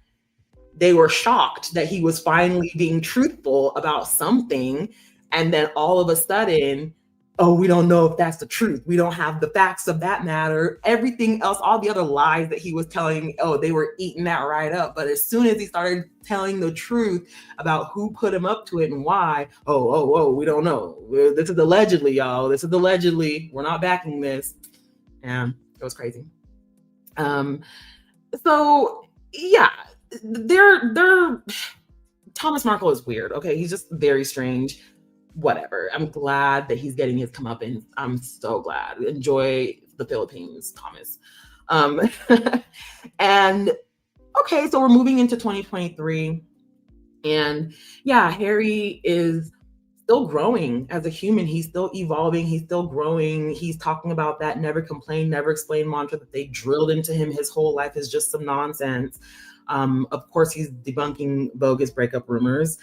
They were shocked that he was finally being truthful about something. And then all of a sudden, oh, we don't know if that's the truth. We don't have the facts of that matter. Everything else, all the other lies that he was telling, oh, they were eating that right up. But as soon as he started telling the truth about who put him up to it and why, oh, we don't know. This is allegedly, y'all. This is allegedly. We're not backing this. And it was crazy. So yeah, they're Thomas Markle is weird. Okay, he's just very strange. Whatever. I'm glad that he's getting his comeuppance. I'm so glad. Enjoy the Philippines, Thomas. And okay, so we're moving into 2023. And yeah, Harry is still growing as a human. He's still evolving. He's still growing. He's talking about that never complain, never explain mantra that they drilled into him his whole life is just some nonsense. Of course, he's debunking bogus breakup rumors.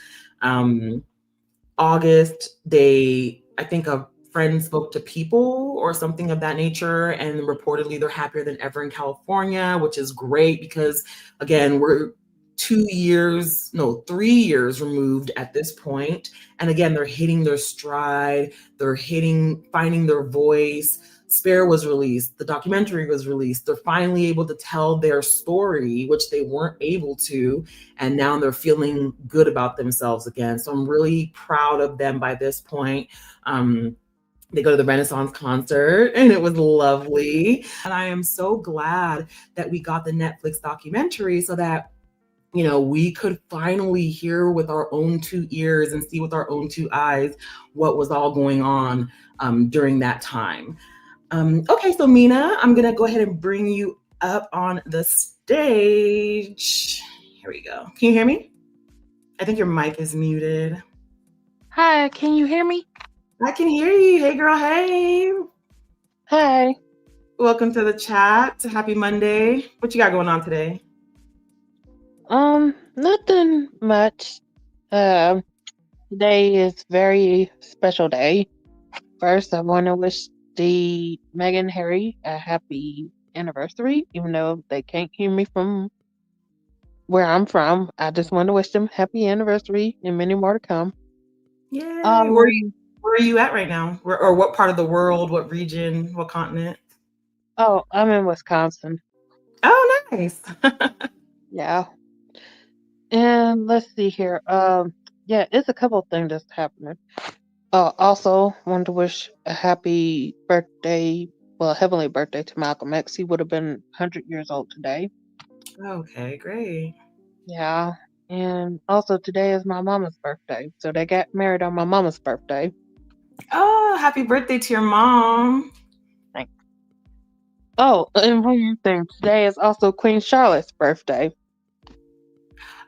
August, I think a friend spoke to People or something of that nature, and reportedly they're happier than ever in California, which is great because, again, we're 3 years removed at this point. And again, they're hitting their stride, finding their voice. Spare was released, the documentary was released. They're finally able to tell their story, which they weren't able to. And now they're feeling good about themselves again. So I'm really proud of them by this point. They go to the Renaissance concert and it was lovely. And I am so glad that we got the Netflix documentary so that we could finally hear with our own 2 ears and see with our own 2 eyes what was all going on during that time. Okay, so Mina, I'm going to go ahead and bring you up on the stage. Here we go. Can you hear me? I think your mic is muted. Hi, can you hear me? I can hear you. Hey, girl. Hey. Hi. Welcome to the chat. Happy Monday. What you got going on today? Nothing much. Today is very special day. First, I want to wish the Meghan and Harry a happy anniversary, even though they can't hear me from where I'm from. I just want to wish them happy anniversary and many more to come. Yay. Where are you at right now? Or what part of the world, what region, what continent? Oh, I'm in Wisconsin. Oh, nice. Yeah. And let's see here. Yeah, it's a couple of things that's happening. Also, wanted to wish a happy birthday, heavenly birthday to Malcolm X. He would have been 100 years old today. Okay, great. Yeah. And also, today is my mama's birthday. So they got married on my mama's birthday. Oh, happy birthday to your mom. Thanks. Oh, and one more thing. Today is also Queen Charlotte's birthday.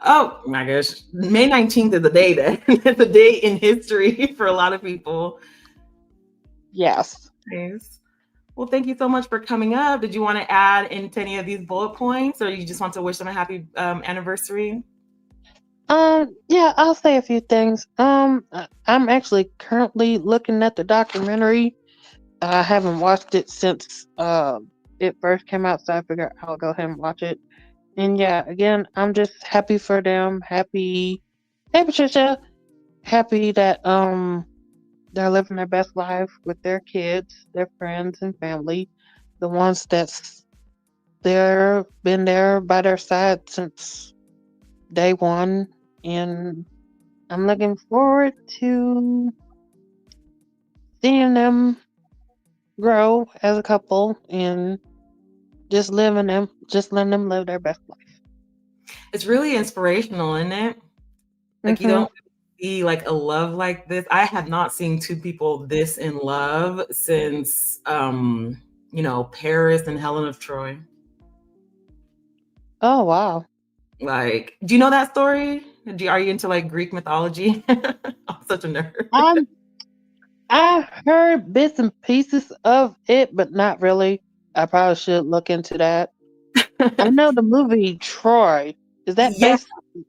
Oh my gosh. May 19th is the day that it's a day in history for a lot of people. Yes. Nice. Well, thank you so much for coming up. Did you want to add into any of these bullet points or you just want to wish them a happy anniversary? Yeah, I'll say a few things. I'm actually currently looking at the documentary. I haven't watched it since it first came out, so I figured I'll go ahead and watch it. And yeah, again, I'm just happy for them. Happy, hey Patricia, happy that they're living their best life with their kids, their friends and family, the ones that's been there by their side since day one. and I'm looking forward to seeing them grow as a couple and just letting them live their best life. It's really inspirational, isn't it? Like you Mhm. don't see like a love like this. I have not seen two people this in love since Paris and Helen of Troy. Oh wow. Like, do you know that story? Are you into like Greek mythology? I'm such a nerd. I'm I heard bits and pieces of it, but not really. I probably should look into that. I know the movie Troy. Is that Yes, based?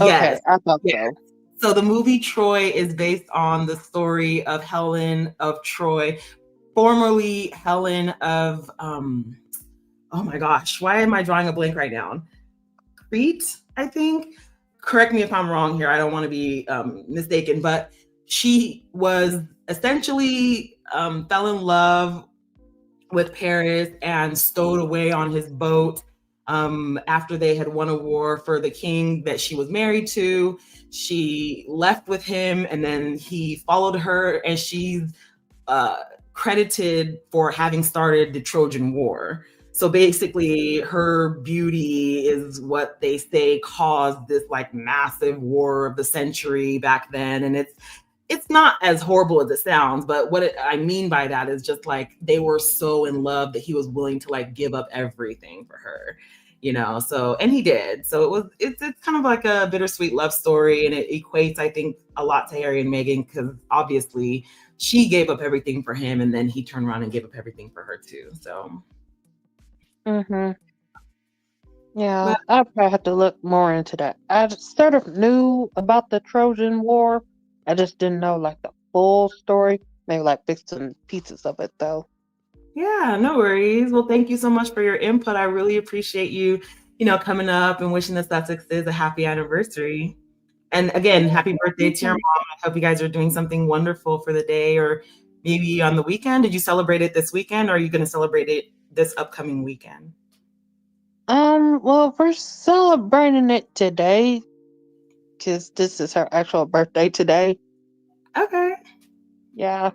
Okay, yes, I thought yes. so. So the movie Troy is based on the story of Helen of Troy, formerly Helen of oh my gosh, why am I drawing a blank right now? Crete, I think. Correct me if I'm wrong here. I don't want to be mistaken, but she was essentially fell in love with Paris and stowed away on his boat after they had won a war for the king that she was married to. She left with him, and then he followed her, and she's uh, credited for having started the Trojan War. So basically, her beauty is what they say caused this like massive war of the century back then, and it's not as horrible as it sounds, but I mean by that is just like they were so in love that he was willing to like give up everything for her, So and he did. So it's kind of like a bittersweet love story, and it equates, I think, a lot to Harry and Meghan because obviously she gave up everything for him, and then he turned around and gave up everything for her too. So, Mhm. but Yeah, I probably have to look more into that. I just sort of knew about the Trojan War. I just didn't know like the full story. Maybe like bits and pieces of it though. yeah, no worries. Well, thank you so much for your input. I really appreciate you, coming up and wishing the Sussexes a happy anniversary. And again, happy birthday to your Mhm. mom. I hope you guys are doing something wonderful for the day or maybe on the weekend. Did you celebrate it this weekend or are you going to celebrate it this upcoming weekend? Well, we're celebrating it today because this is her actual birthday today. Okay, Yeah.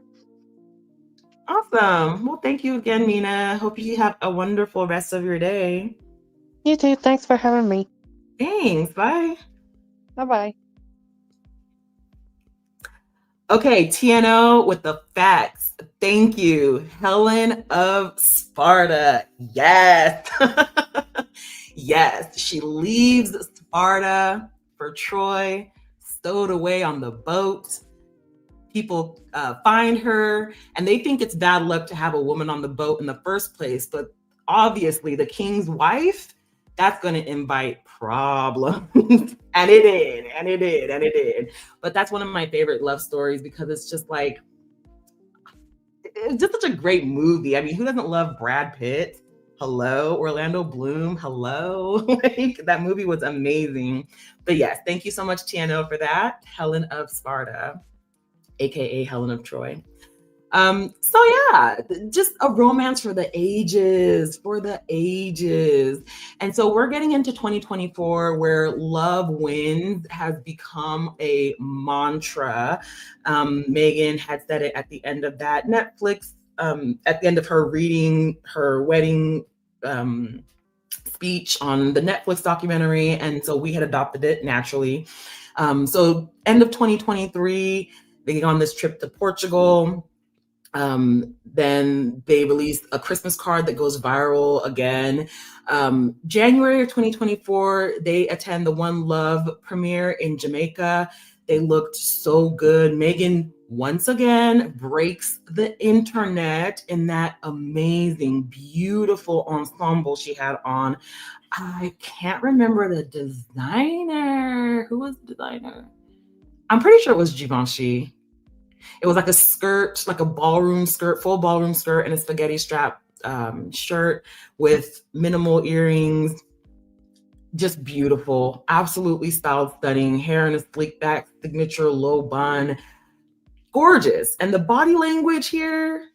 awesome. Well, thank you again, Mina. Hope you have a wonderful rest of your day. You too. Thanks for having me. Thanks. Bye. Bye bye. Okay, TNO with the facts. Thank you. Helen of Sparta. Yes. Yes. She leaves Sparta for Troy, stowed away on the boat. People find her, and they think it's bad luck to have a woman on the boat in the first place. But obviously, the king's wife, that's going to invite problems. And it did, and it did, and it did. But that's one of my favorite love stories because it's just like, it's just such a great movie. I mean, who doesn't love Brad Pitt? Hello, Orlando Bloom. Hello. Like that movie was amazing. But yes, thank you so much, Tiano, for that. Helen of Sparta, aka Helen of Troy. So yeah, just a romance for the ages. And so we're getting into 2024 where love wins has become a mantra. Meghan had said it at the end of that Netflix, at the end of her reading her wedding speech on the Netflix documentary. And so we had adopted it naturally. So end of 2023, they go on this trip to Portugal. Then they released a Christmas card that goes viral again. January of 2024, they attend the One Love premiere in Jamaica. They looked so good. Meghan once again breaks the internet in that amazing, beautiful ensemble she had on. I can't remember the designer. Who was the designer? I'm pretty sure it was Givenchy. It was like a skirt, like a ballroom skirt, full ballroom skirt, and a spaghetti strap shirt with minimal earrings. Just beautiful, absolutely style stunning. Hair in a sleek back, signature low bun, gorgeous. And the body language here,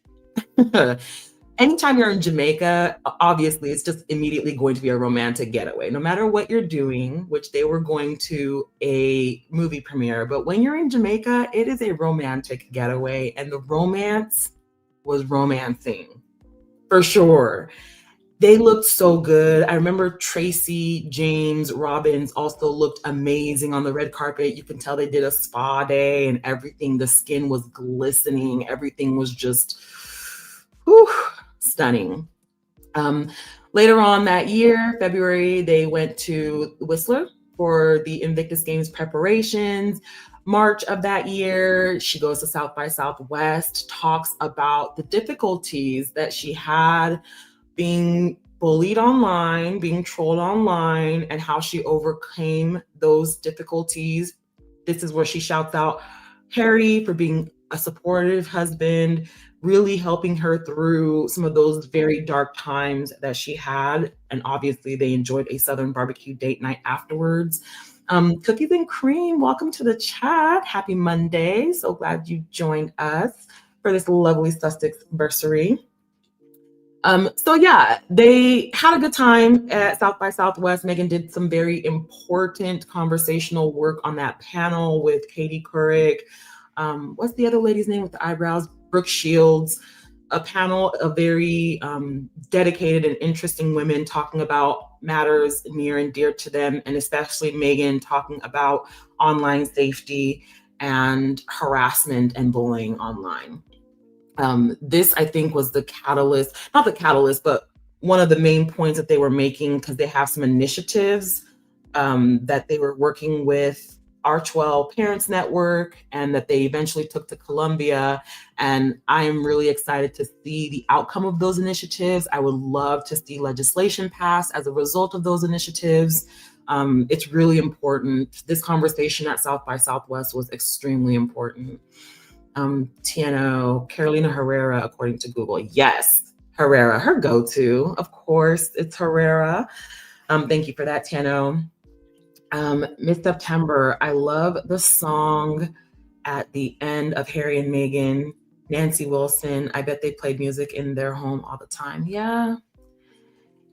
anytime you're in Jamaica, obviously it's just immediately going to be a romantic getaway, no matter what you're doing, which they were going to a movie premiere. But when you're in Jamaica, it is a romantic getaway, and the romance was romancing for sure. They looked so good. I remember Tracy James Robbins also looked amazing on the red carpet. You can tell they did a spa day and everything. The skin was glistening. Everything was just whew, stunning. Um, Later on that year, February, they went to Whistler for the Invictus Games preparations. March of that year, she goes to South by Southwest, talks about the difficulties that she had being bullied online, being trolled online, and how she overcame those difficulties. This is where she shouts out Harry for being a supportive husband, really helping her through some of those very dark times that she had. And obviously, they enjoyed a Southern barbecue date night afterwards. Cookies and Cream, welcome to the chat. Happy Monday. So glad you joined us for this lovely Sussex bursary. So yeah, they had a good time at South by Southwest. Meghan did some very important conversational work on that panel with Katie Couric. What's the other lady's name with the eyebrows? Brooke Shields. A panel of very dedicated and interesting women talking about matters near and dear to them, and especially Meghan talking about online safety and harassment and bullying online. This, I think, was the catalyst, not the catalyst, but one of the main points that they were making, because they have some initiatives that they were working with Archwell Parents Network and that they eventually took to Columbia. And I am really excited to see the outcome of those initiatives. I would love to see legislation passed as a result of those initiatives. It's really important. This conversation at South by Southwest was extremely important. TNO, Carolina Herrera, according to Google. Yes, Herrera, her go-to. Of course, it's Herrera. Thank you for that, TNO. Miss September, I love the song at the end of Harry and Meghan, Nancy Wilson. I bet they played music in their home all the time. Yeah.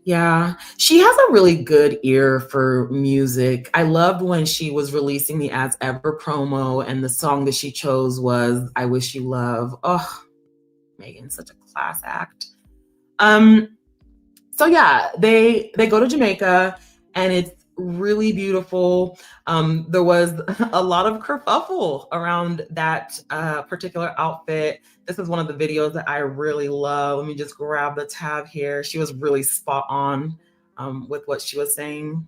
Yeah, she has a really good ear for music. I loved when she was releasing the As Ever promo, and the song that she chose was I Wish You Love. Oh, Meghan's such a class act. So yeah, they go to Jamaica, and it's really beautiful. There was a lot of kerfuffle around that particular outfit. This is one of the videos that I really love. Let me just grab the tab here. She was really spot on with what she was saying.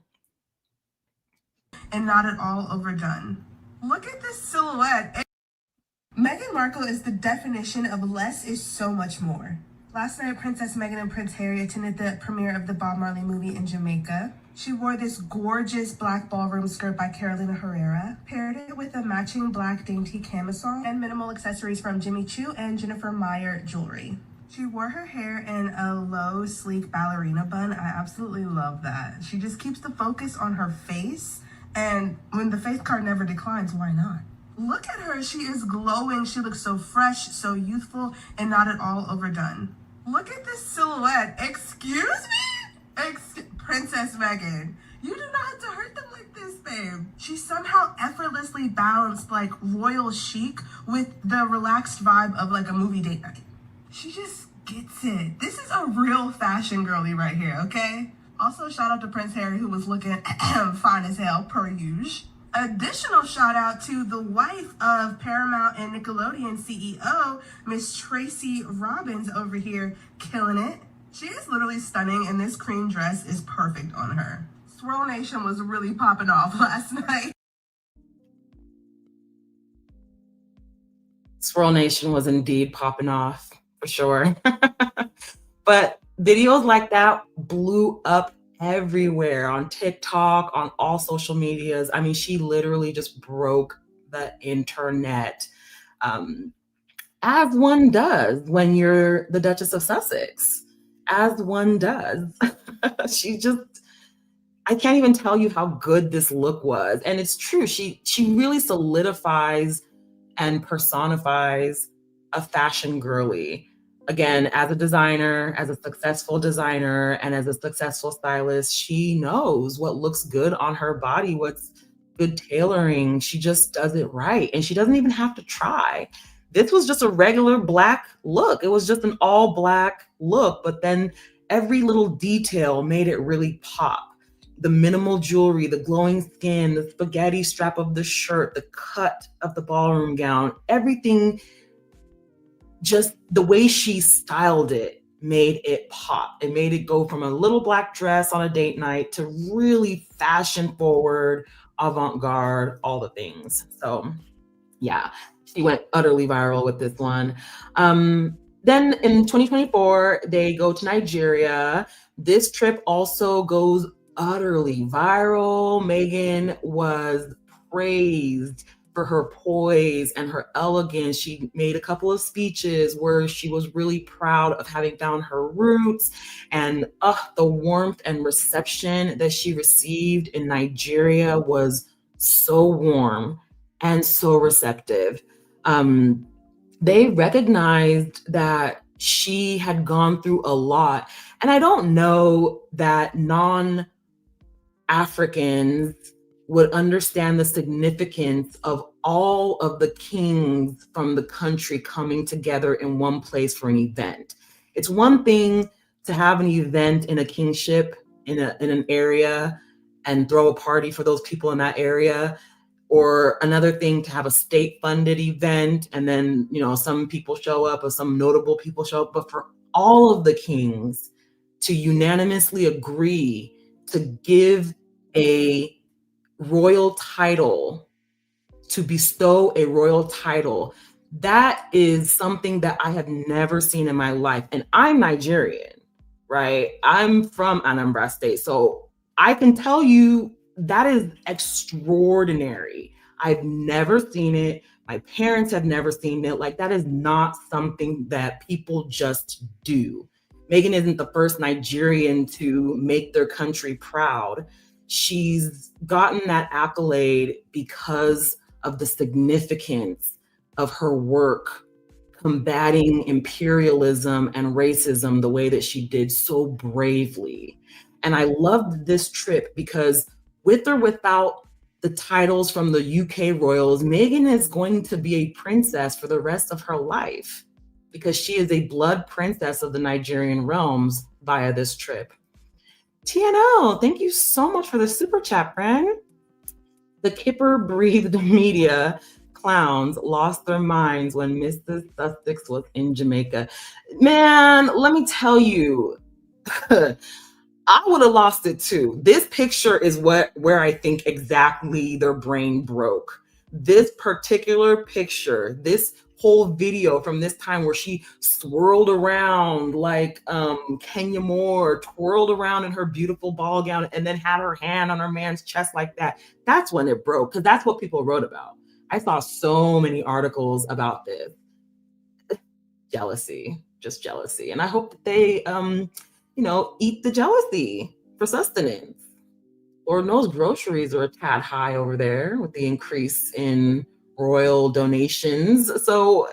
And not at all overdone. Look at this silhouette. Meghan Markle is the definition of less is so much more. Last night, Princess Meghan and Prince Harry attended the premiere of the Bob Marley movie in Jamaica. She wore this gorgeous black ballroom skirt by Carolina Herrera, paired it with a matching black dainty camisole and minimal accessories from Jimmy Choo and Jennifer Meyer jewelry. She wore her hair in a low, sleek ballerina bun. I absolutely love that. She just keeps the focus on her face, and when the face card never declines, why not? Look at her. She is glowing. She looks so fresh, so youthful, and not at all overdone. Look at this silhouette. Excuse me? Princess Meghan, you do not have to hurt them like this, babe. She somehow effortlessly balanced like royal chic with the relaxed vibe of like a movie date night. She just gets it. This is a real fashion girly right here, okay? Also, shout out to Prince Harry, who was looking fine as hell, per usual. Additional shout out to the wife of Paramount and Nickelodeon CEO, Miss Tracy Robbins over here, killing it. She is literally stunning, and this cream dress is perfect on her. Swirl Nation was really popping off last night. Swirl Nation was indeed popping off, for sure. But videos like that blew up everywhere on TikTok, on all social medias. I mean, she literally just broke the internet, as one does when you're the Duchess of Sussex, as one does. She just, I can't even tell you how good this look was. And it's true, she really solidifies and personifies a fashion girly. again, as a designer, as a successful designer, and as a successful stylist, she knows what looks good on her body, what's good tailoring. She just does it right. And she doesn't even have to try. This was just a regular black look. It was just an all black look, but then every little detail made it really pop. The minimal jewelry, the glowing skin, the spaghetti strap of the shirt, the cut of the ballroom gown, everything, just the way she styled it made it pop. It made it go from a little black dress on a date night to really fashion forward, avant-garde, all the things. So yeah, she went utterly viral with this one. Then in 2024, they go to Nigeria. This trip also goes utterly viral. Meghan was praised for her poise and her elegance. She made a couple of speeches where she was really proud of having found her roots, and the warmth and reception that she received in Nigeria was so warm and so receptive. They recognized that she had gone through a lot. And I don't know that non-Africans would understand the significance of all of the kings from the country coming together in one place for an event. It's one thing to have an event in a kingship in an area and throw a party for those people in that area, or another thing to have a state-funded event and then, you know, some people show up or some notable people show up. But for all of the kings to unanimously agree to give a royal title, to bestow a royal title, that is something that I have never seen in my life. And I'm Nigerian, right? I'm from Anambra State. So I can tell you that is extraordinary. I've never seen it. My parents have never seen it. Like, that is not something that people just do. Meghan isn't the first Nigerian to make their country proud. She's gotten that accolade because of the significance of her work combating imperialism and racism the way that she did so bravely. And I loved this trip because, with or without the titles from the UK royals, Meghan is going to be a princess for the rest of her life because she is a blood princess of the Nigerian realms via this trip. TNL, thank you so much for the super chat, friend. The Kipper-breathed media clowns lost their minds when Mrs. Sussex was in Jamaica. Man, let me tell you, I would have lost it too. This picture is where I think exactly their brain broke. This particular picture, this whole video from this time where she swirled around like Kenya Moore, twirled around in her beautiful ball gown and then had her hand on her man's chest like that. That's when it broke, because that's what people wrote about. I saw so many articles about this. Jealousy, just jealousy. And I hope that they, eat the jealousy for sustenance. Lord knows groceries are a tad high over there with the increase in royal donations. So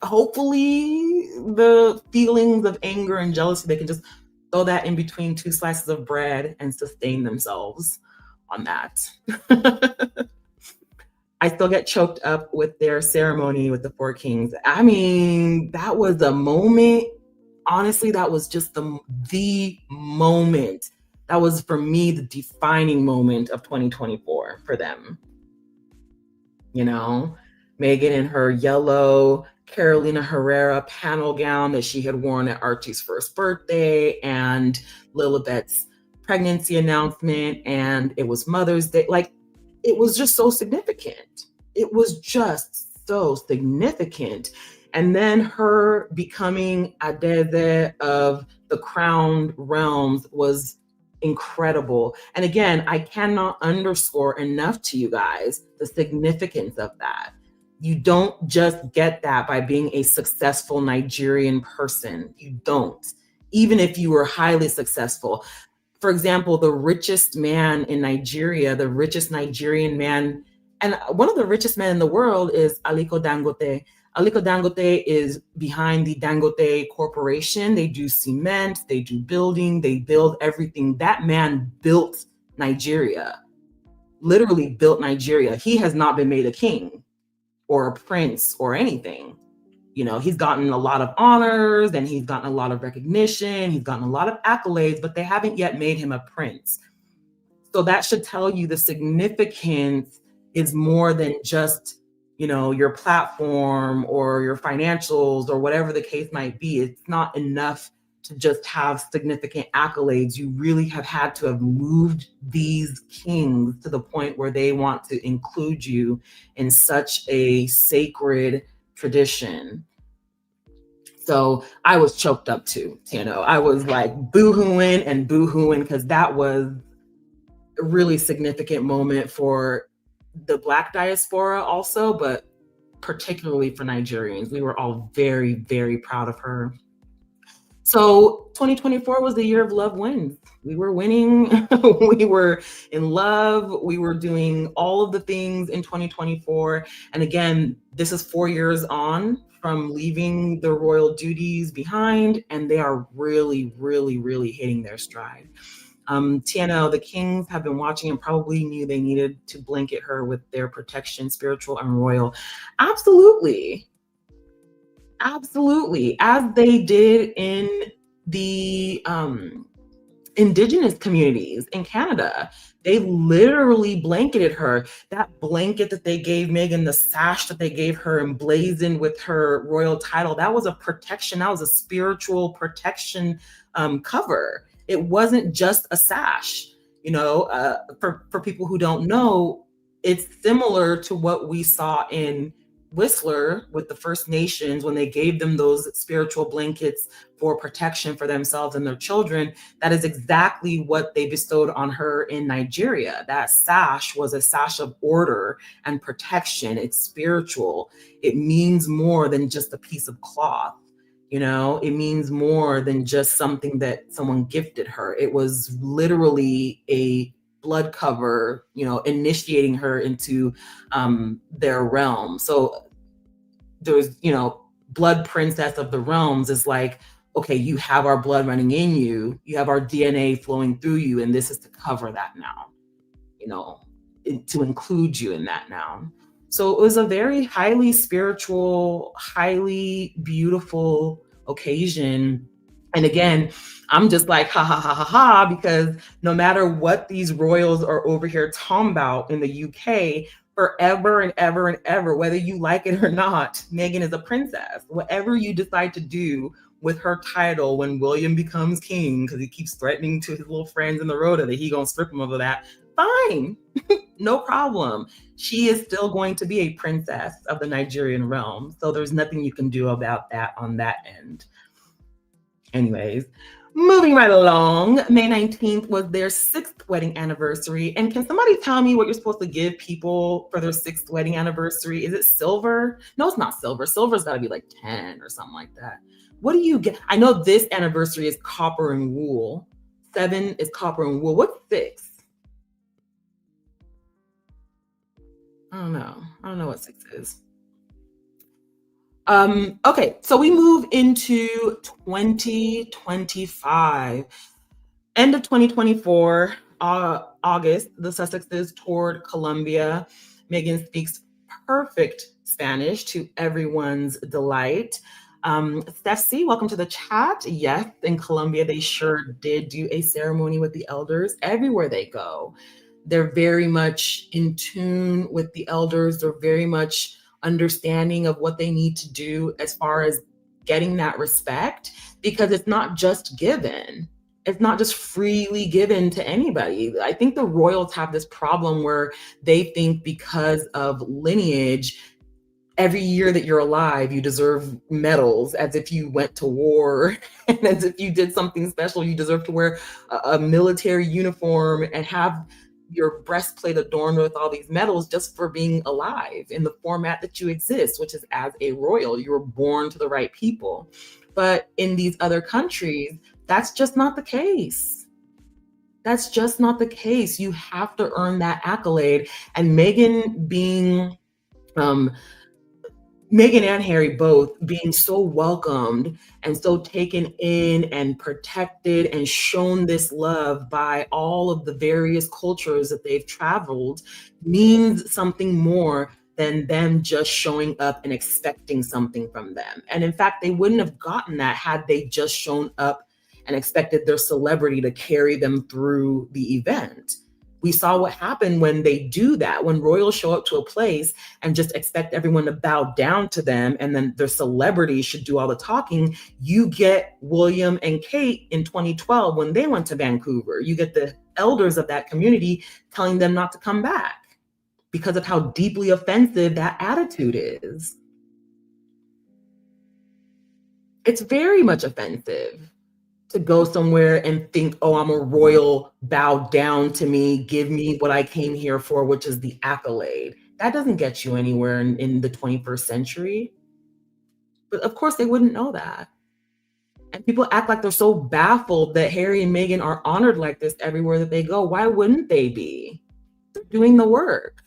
hopefully the feelings of anger and jealousy, they can just throw that in between two slices of bread and sustain themselves on that. I still get choked up with their ceremony with the four kings. I mean, that was a moment. Honestly, that was just the moment. That was, for me, the defining moment of 2024 for them. You know, Meghan in her yellow Carolina Herrera panel gown that she had worn at Archie's first birthday, and Lilibet's pregnancy announcement, and it was Mother's Day. Like, it was just so significant. It was just so significant. And then her becoming Adeze of the crowned realms was incredible. And again, I cannot underscore enough to you guys the significance of that. You don't just get that by being a successful Nigerian person. You don't. Even if you were highly successful. For example, the richest man in Nigeria, the richest Nigerian man, and one of the richest men in the world is Aliko Dangote. Aliko Dangote is behind the Dangote Corporation. They do cement, they do building, they build everything. That man built Nigeria, literally built Nigeria. He has not been made a king or a prince or anything. You know, he's gotten a lot of honors and he's gotten a lot of recognition. He's gotten a lot of accolades, but they haven't yet made him a prince. So that should tell you the significance is more than just, you know, your platform or your financials or whatever the case might be. It's not enough to just have significant accolades. You really have had to have moved these kings to the point where they want to include you in such a sacred tradition. So I was choked up too, you know, I was like boohooing and boohooing because that was a really significant moment for the Black diaspora also, but particularly for Nigerians. We were all very, very proud of her. So 2024 was the year of love wins. We were winning. We were in love. We were doing all of the things in 2024. And again, this is 4 years on from leaving the royal duties behind, and they are really, really, really hitting their stride. TNO, the kings have been watching and probably knew they needed to blanket her with their protection, spiritual and royal. Absolutely. Absolutely, as they did in the indigenous communities in Canada. They literally blanketed her. That blanket that they gave Meghan, the sash that they gave her emblazoned with her royal title, that was a protection. That was a spiritual protection cover. It wasn't just a sash. You know, for people who don't know, it's similar to what we saw in Whistler with the First Nations when they gave them those spiritual blankets for protection for themselves and their children. That is exactly what they bestowed on her in Nigeria. That sash was a sash of order and protection. It's spiritual. It means more than just a piece of cloth. You know, it means more than just something that someone gifted her. It was literally a blood cover, you know, initiating her into their realm. So there's, you know, blood princess of the realms is like, okay, you have our blood running in you, you have our DNA flowing through you, and this is to cover that now, you know, to include you in that now. So it was a very highly spiritual, highly beautiful occasion. And again, I'm just like, ha, ha, ha, ha, ha, because no matter what these royals are over here talking about in the UK, forever and ever and ever, whether you like it or not, Meghan is a princess. Whatever you decide to do with her title when William becomes king, because he keeps threatening to his little friends in the rota that he gonna strip him of that, fine, no problem. She is still going to be a princess of the Nigerian realm. So there's nothing you can do about that on that end. Anyways, moving right along, May 19th was their 6th wedding anniversary. And can somebody tell me what you're supposed to give people for their 6th wedding anniversary? Is it silver? No, it's not silver. Silver's got to be like 10 or something like that. What do you get? I know this anniversary is copper and wool. 7 is copper and wool. What's 6? I don't know. I don't know what 6 is. Okay, so we move into 2025. End of 2024, August, the Sussexes toured Colombia. Meghan speaks perfect Spanish to everyone's delight. Steph C, welcome to the chat. Yes, in Colombia, they sure did do a ceremony with the elders everywhere they go. They're very much in tune with the elders. They're very much understanding of what they need to do as far as getting that respect, because it's not just given. It's not just freely given to anybody. I think the royals have this problem where they think because of lineage, every year that you're alive, you deserve medals, as if you went to war and as if you did something special. You deserve to wear a military uniform and have your breastplate adorned with all these medals just for being alive in the format that you exist, which is as a royal. You were born to the right people. But in these other countries, that's just not the case. That's just not the case. You have to earn that accolade. And Meghan being Meghan and Harry both being so welcomed and so taken in and protected and shown this love by all of the various cultures that they've traveled means something more than them just showing up and expecting something from them. And in fact, they wouldn't have gotten that had they just shown up and expected their celebrity to carry them through the event. We saw what happened when they do that, when royals show up to a place and just expect everyone to bow down to them, and then their celebrity should do all the talking. You get William and Kate in 2012 when they went to Vancouver. You get the elders of that community telling them not to come back because of how deeply offensive that attitude is. It's very much offensive to go somewhere and think, oh, I'm a royal, bow down to me, give me what I came here for, which is the accolade. That doesn't get you anywhere in the 21st century. But of course, they wouldn't know that. And people act like they're so baffled that Harry and Meghan are honored like this everywhere that they go. Why wouldn't they be? They're doing the work.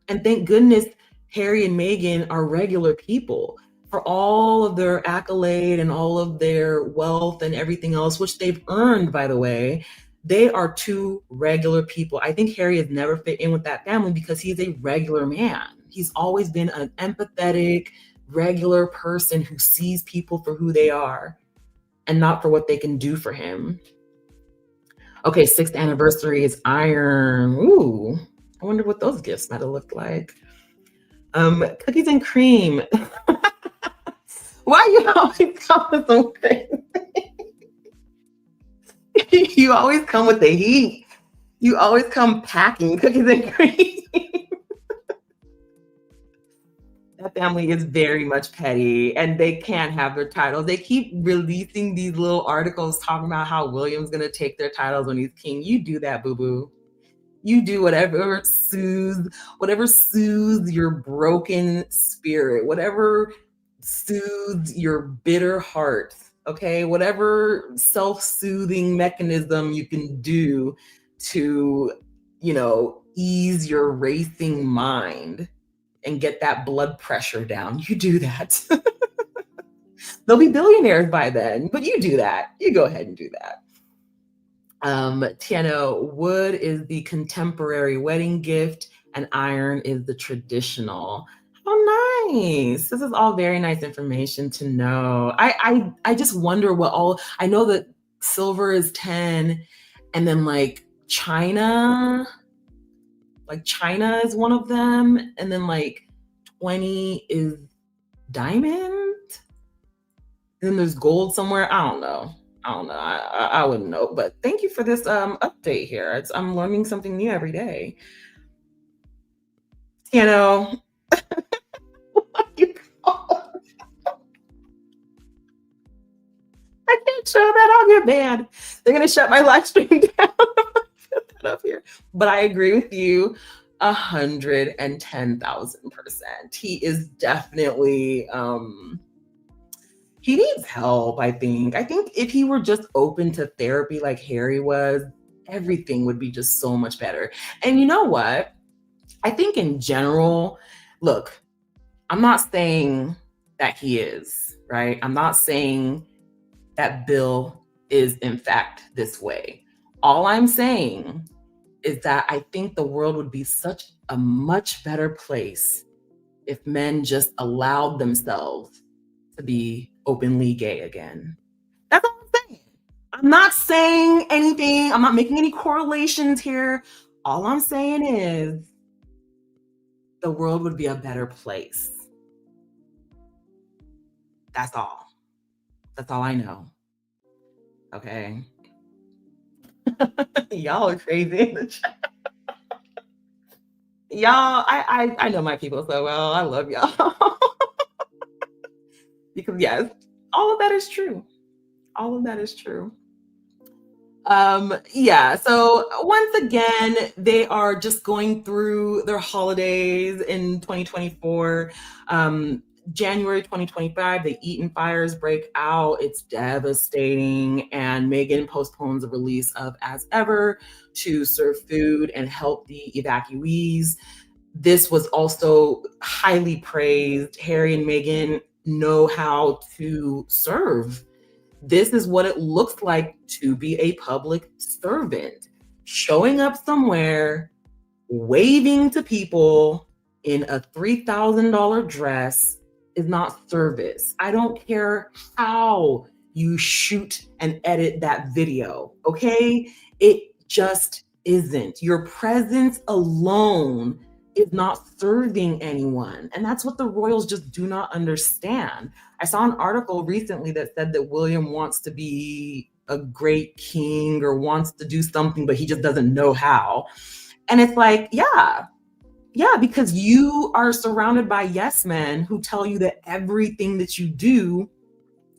And thank goodness Harry and Meghan are regular people. For all of their accolade and all of their wealth and everything else, which they've earned, by the way, they are two regular people. I think Harry has never fit in with that family because he's a regular man. He's always been an empathetic, regular person who sees people for who they are and not for what they can do for him. Okay, 6th anniversary is iron. Ooh, I wonder what those gifts might have looked like. Cookies and cream. Why you always come with something? You always come with the heat. You always come packing cookies and cream. That family is very much petty and they can't have their titles. They keep releasing these little articles talking about how William's going to take their titles when he's king. You do that, boo-boo. You do whatever soothes your broken spirit, whatever soothes your bitter heart, okay? Whatever self-soothing mechanism you can do to, ease your racing mind and get that blood pressure down. You do that. They'll be billionaires by then, but you do that. You go ahead and do that. Tiano, wood is the contemporary wedding gift and iron is the traditional. Oh, nice. This is all very nice information to know. I just wonder I know that silver is 10 and then China is one of them. And then 20 is diamond. And then there's gold somewhere. I don't know. I wouldn't know, but thank you for this update here. I'm learning something new every day. I can't show that. I'll get banned. They're gonna shut my live stream down. Put that up here. But I agree with you 110,000%. He is definitely he needs help, I think. I think if he were just open to therapy like Harry was, everything would be just so much better. And you know what? I think in general, look, I'm not saying that he is, right? I'm not saying that Bill is in fact this way. All I'm saying is that I think the world would be such a much better place if men just allowed themselves to be openly gay again. That's all I'm saying. I'm not saying anything. I'm not making any correlations here. All I'm saying is the world would be a better place. That's all. That's all I know. Okay. Y'all are crazy in the chat. Y'all, I know my people so well. I love y'all. Because yes, all of that is true. All of that is true. Yeah, so once again, they are just going through their holidays in 2024. January 2025, the Eaton fires break out. It's devastating. And Meghan postpones the release of As Ever to serve food and help the evacuees. this was also highly praised. Harry and Meghan know how to serve. This is what it looks like to be a public servant, showing up somewhere, waving to people in a $3,000 dress is not service. I don't care how you shoot and edit that video, okay? It just isn't. Your presence alone is not serving anyone. And that's what the royals just do not understand. I saw an article recently that said that William wants to be a great king or wants to do something, but he just doesn't know how. And it's like, yeah, because you are surrounded by yes men who tell you that everything that you do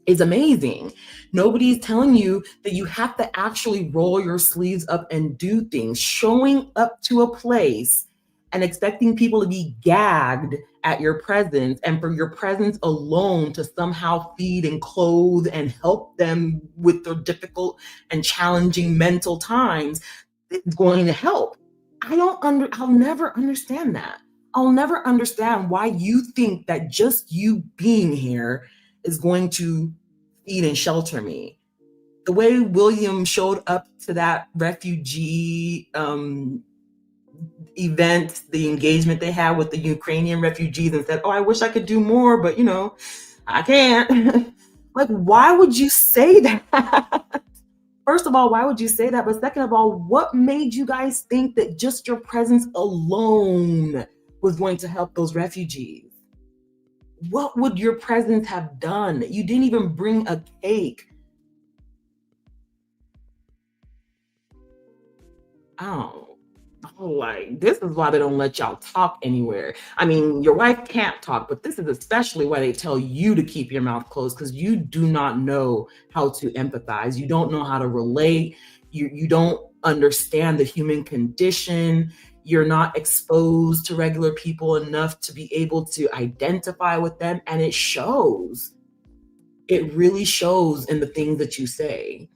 is amazing. Nobody's telling you that you have to actually roll your sleeves up and do things. Showing up to a place and expecting people to be gagged at your presence and for your presence alone to somehow feed and clothe and help them with their difficult and challenging mental times is going to help. I'll never understand that. I'll never understand why you think that just you being here is going to feed and shelter me. The way William showed up to that refugee event, the engagement they had with the Ukrainian refugees, and said, "Oh, I wish I could do more, but I can't." Like, why would you say that? First of all, why would you say that? But second of all, what made you guys think that just your presence alone was going to help those refugees? What would your presence have done? You didn't even bring a cake. Oh, like, this is why they don't let y'all talk anywhere. I mean, your wife can't talk, but this is especially why they tell you to keep your mouth closed, because you do not know how to empathize. You don't know how to relate. You don't understand the human condition. You're not exposed to regular people enough to be able to identify with them. And it shows. It really shows in the things that you say.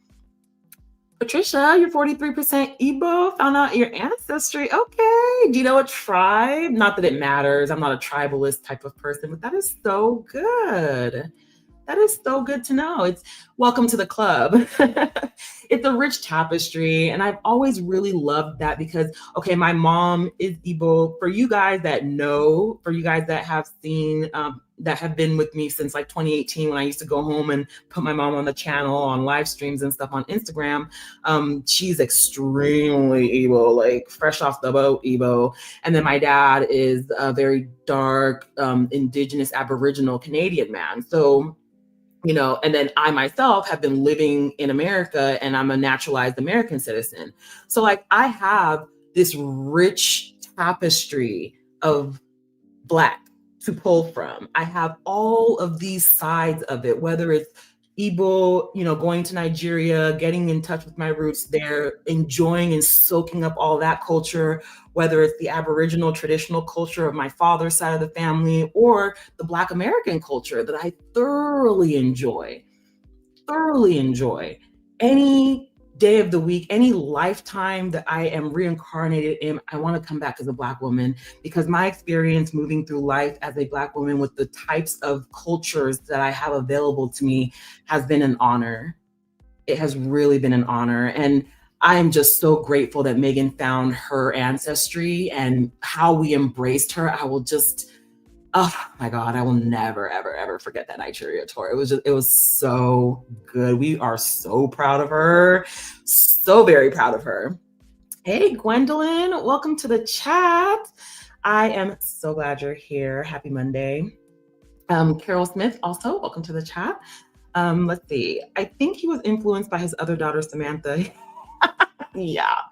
Patricia, you're 43% Igbo, found out your ancestry. Okay. Do you know a tribe? Not that it matters. I'm not a tribalist type of person, but that is so good. That is so good to know. It's welcome to the club. It's a rich tapestry. And I've always really loved that because, okay, my mom is Igbo. For you guys that know, for you guys that have seen, that have been with me since like 2018 when I used to go home and put my mom on the channel on live streams and stuff on Instagram. She's extremely Igbo, like fresh off the boat Igbo. And then my dad is a very dark, indigenous Aboriginal Canadian man. So, and then I myself have been living in America and I'm a naturalized American citizen. So like I have this rich tapestry of Black to pull from. I have all of these sides of it, whether it's Igbo, going to Nigeria, getting in touch with my roots there, enjoying and soaking up all that culture, whether it's the Aboriginal traditional culture of my father's side of the family or the Black American culture that I thoroughly enjoy. Any day of the week, any lifetime that I am reincarnated in, I want to come back as a Black woman because my experience moving through life as a Black woman with the types of cultures that I have available to me has been an honor. It has really been an honor. And I am just so grateful that Meghan found her ancestry and how we embraced her. Oh my God, I will never, ever, ever forget that Nigeria tour. It was so good. We are so proud of her. So very proud of her. Hey, Gwendolyn, welcome to the chat. I am so glad you're here. Happy Monday. Carol Smith, also, welcome to the chat. Let's see. I think he was influenced by his other daughter, Samantha. Yeah.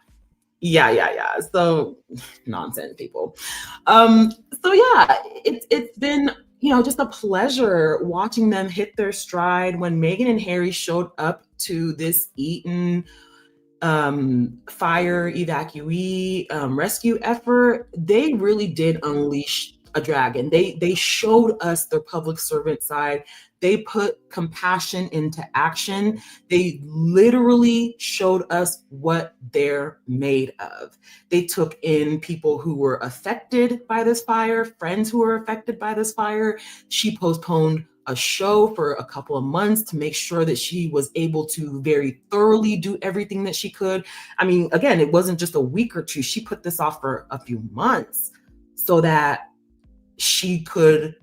So nonsense, people. So yeah, it's been, just a pleasure watching them hit their stride. When Meghan and Harry showed up to this Eton fire evacuee rescue effort, they really did unleash a dragon. They showed us their public servant side. They put compassion into action. They literally showed us what they're made of. They took in people who were affected by this fire, friends who were affected by this fire. She postponed a show for a couple of months to make sure that she was able to very thoroughly do everything that she could. I mean, again, it wasn't just a week or two. She put this off for a few months so that she could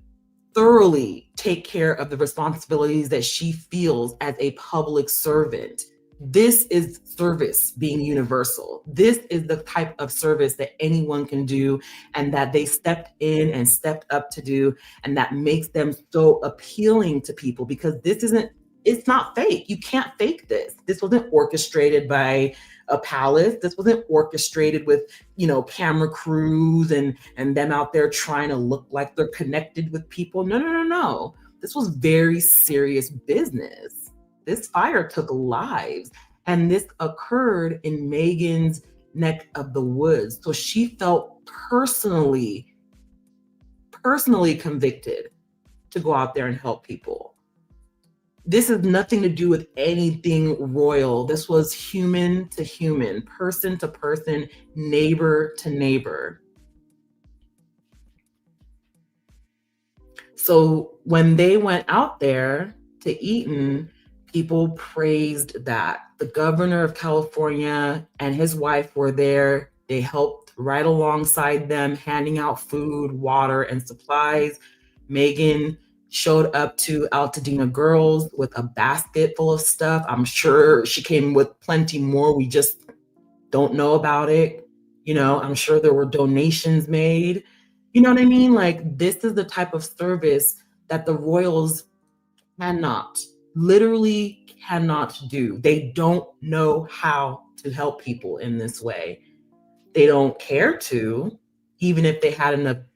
thoroughly take care of the responsibilities that she feels as a public servant. This is service being universal. This is the type of service that anyone can do and that they stepped in and stepped up to do, and that makes them so appealing to people because it's not fake. You can't fake this. This wasn't orchestrated by a palace. This wasn't orchestrated with, camera crews and them out there trying to look like they're connected with people. No. This was very serious business. This fire took lives, and this occurred in Meghan's neck of the woods. So she felt personally convicted to go out there and help people. This has nothing to do with anything royal. This was human to human, person to person, neighbor to neighbor. So when they went out there to Eton, people praised that. The governor of California and his wife were there. They helped right alongside them, handing out food, water, and supplies. Meghan showed up to Altadena Girls with a basket full of stuff. I'm sure she came with plenty more. We just don't know about it. I'm sure there were donations made. You know what I mean? Like, this is the type of service that the royals literally cannot do. They don't know how to help people in this way. They don't care to. Even if they had an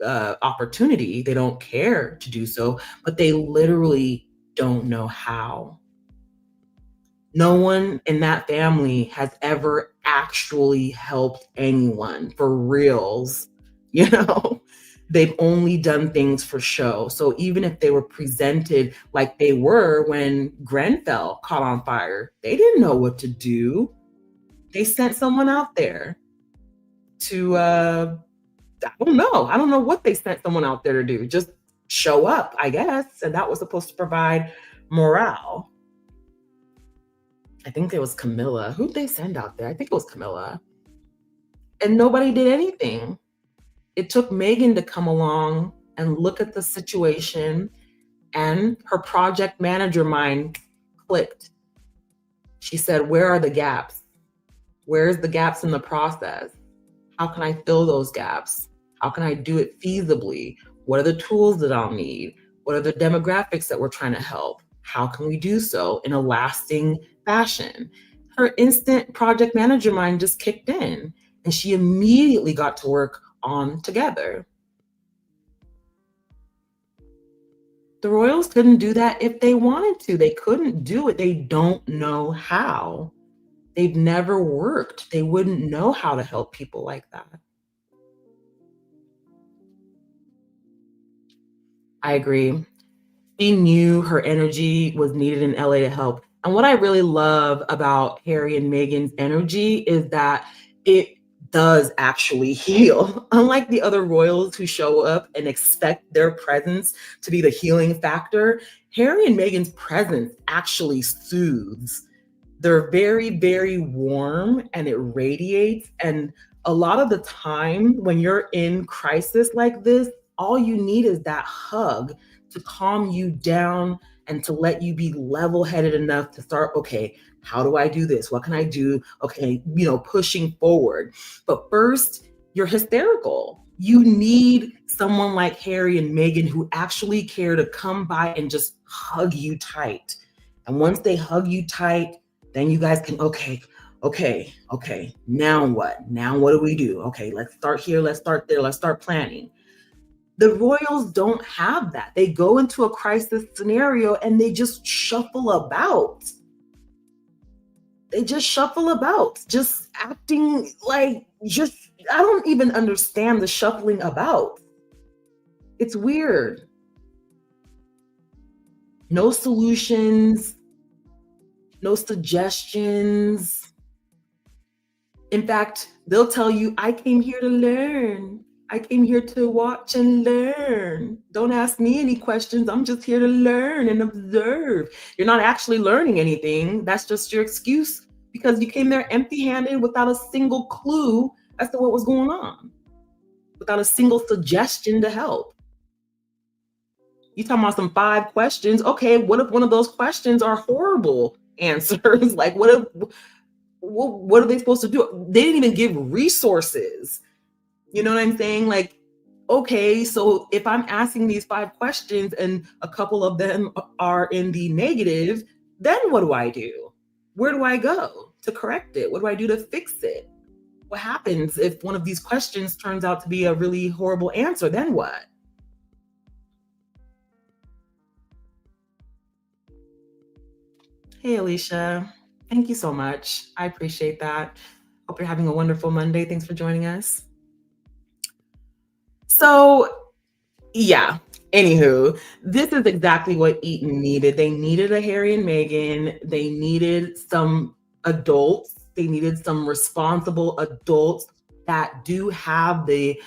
opportunity, they don't care to do so, but they literally don't know how. No one in that family has ever actually helped anyone for reals. They've only done things for show. So even if they were presented like they were when Grenfell caught on fire, they didn't know what to do. They sent someone out there to, I don't know what they sent someone out there to do. Just show up, I guess. And that was supposed to provide morale. I think it was Camilla. Who'd they send out there? I think it was Camilla. And nobody did anything. It took Meghan to come along and look at the situation, and her project manager mind clicked. She said, where are the gaps? Where's the gaps in the process? How can I fill those gaps? How can I do it feasibly? What are the tools that I'll need? What are the demographics that we're trying to help? How can we do so in a lasting fashion? Her instant project manager mind just kicked in, and she immediately got to work on Together. The royals couldn't do that if they wanted to. They couldn't do it. They don't know how. They've never worked. They wouldn't know how to help people like that. I agree. She knew her energy was needed in LA to help. And what I really love about Harry and Meghan's energy is that it does actually heal. Unlike the other royals who show up and expect their presence to be the healing factor, Harry and Meghan's presence actually soothes. They're very, very warm and it radiates. And a lot of the time when you're in crisis like this, all you need is that hug to calm you down and to let you be level-headed enough to start, okay, how do I do this? What can I do? Okay, pushing forward. But first, you're hysterical. You need someone like Harry and Meghan who actually care to come by and just hug you tight. And once they hug you tight, then you guys can, okay, now what? Now what do we do? Okay, let's start here, let's start there, let's start planning. The royals don't have that. They go into a crisis scenario and they just shuffle about. They just shuffle about, just acting like I don't even understand the shuffling about. It's weird. No solutions, no suggestions. In fact, they'll tell you, I came here to learn. I came here to watch and learn. Don't ask me any questions. I'm just here to learn and observe. You're not actually learning anything. That's just your excuse because you came there empty-handed without a single clue as to what was going on, without a single suggestion to help. You talking about some 5 questions. Okay, what if one of those questions are horrible answers? Like what are they supposed to do? They didn't even give resources. You know what I'm saying? Like, okay, so if I'm asking these 5 questions and a couple of them are in the negative, then what do I do? Where do I go to correct it? What do I do to fix it? What happens if one of these questions turns out to be a really horrible answer? Then what? Hey, Alicia. Thank you so much. I appreciate that. Hope you're having a wonderful Monday. Thanks for joining us. So, yeah, anywho, this is exactly what Eaton needed. They needed a Harry and Meghan. They needed some adults. They needed some responsible adults that do have the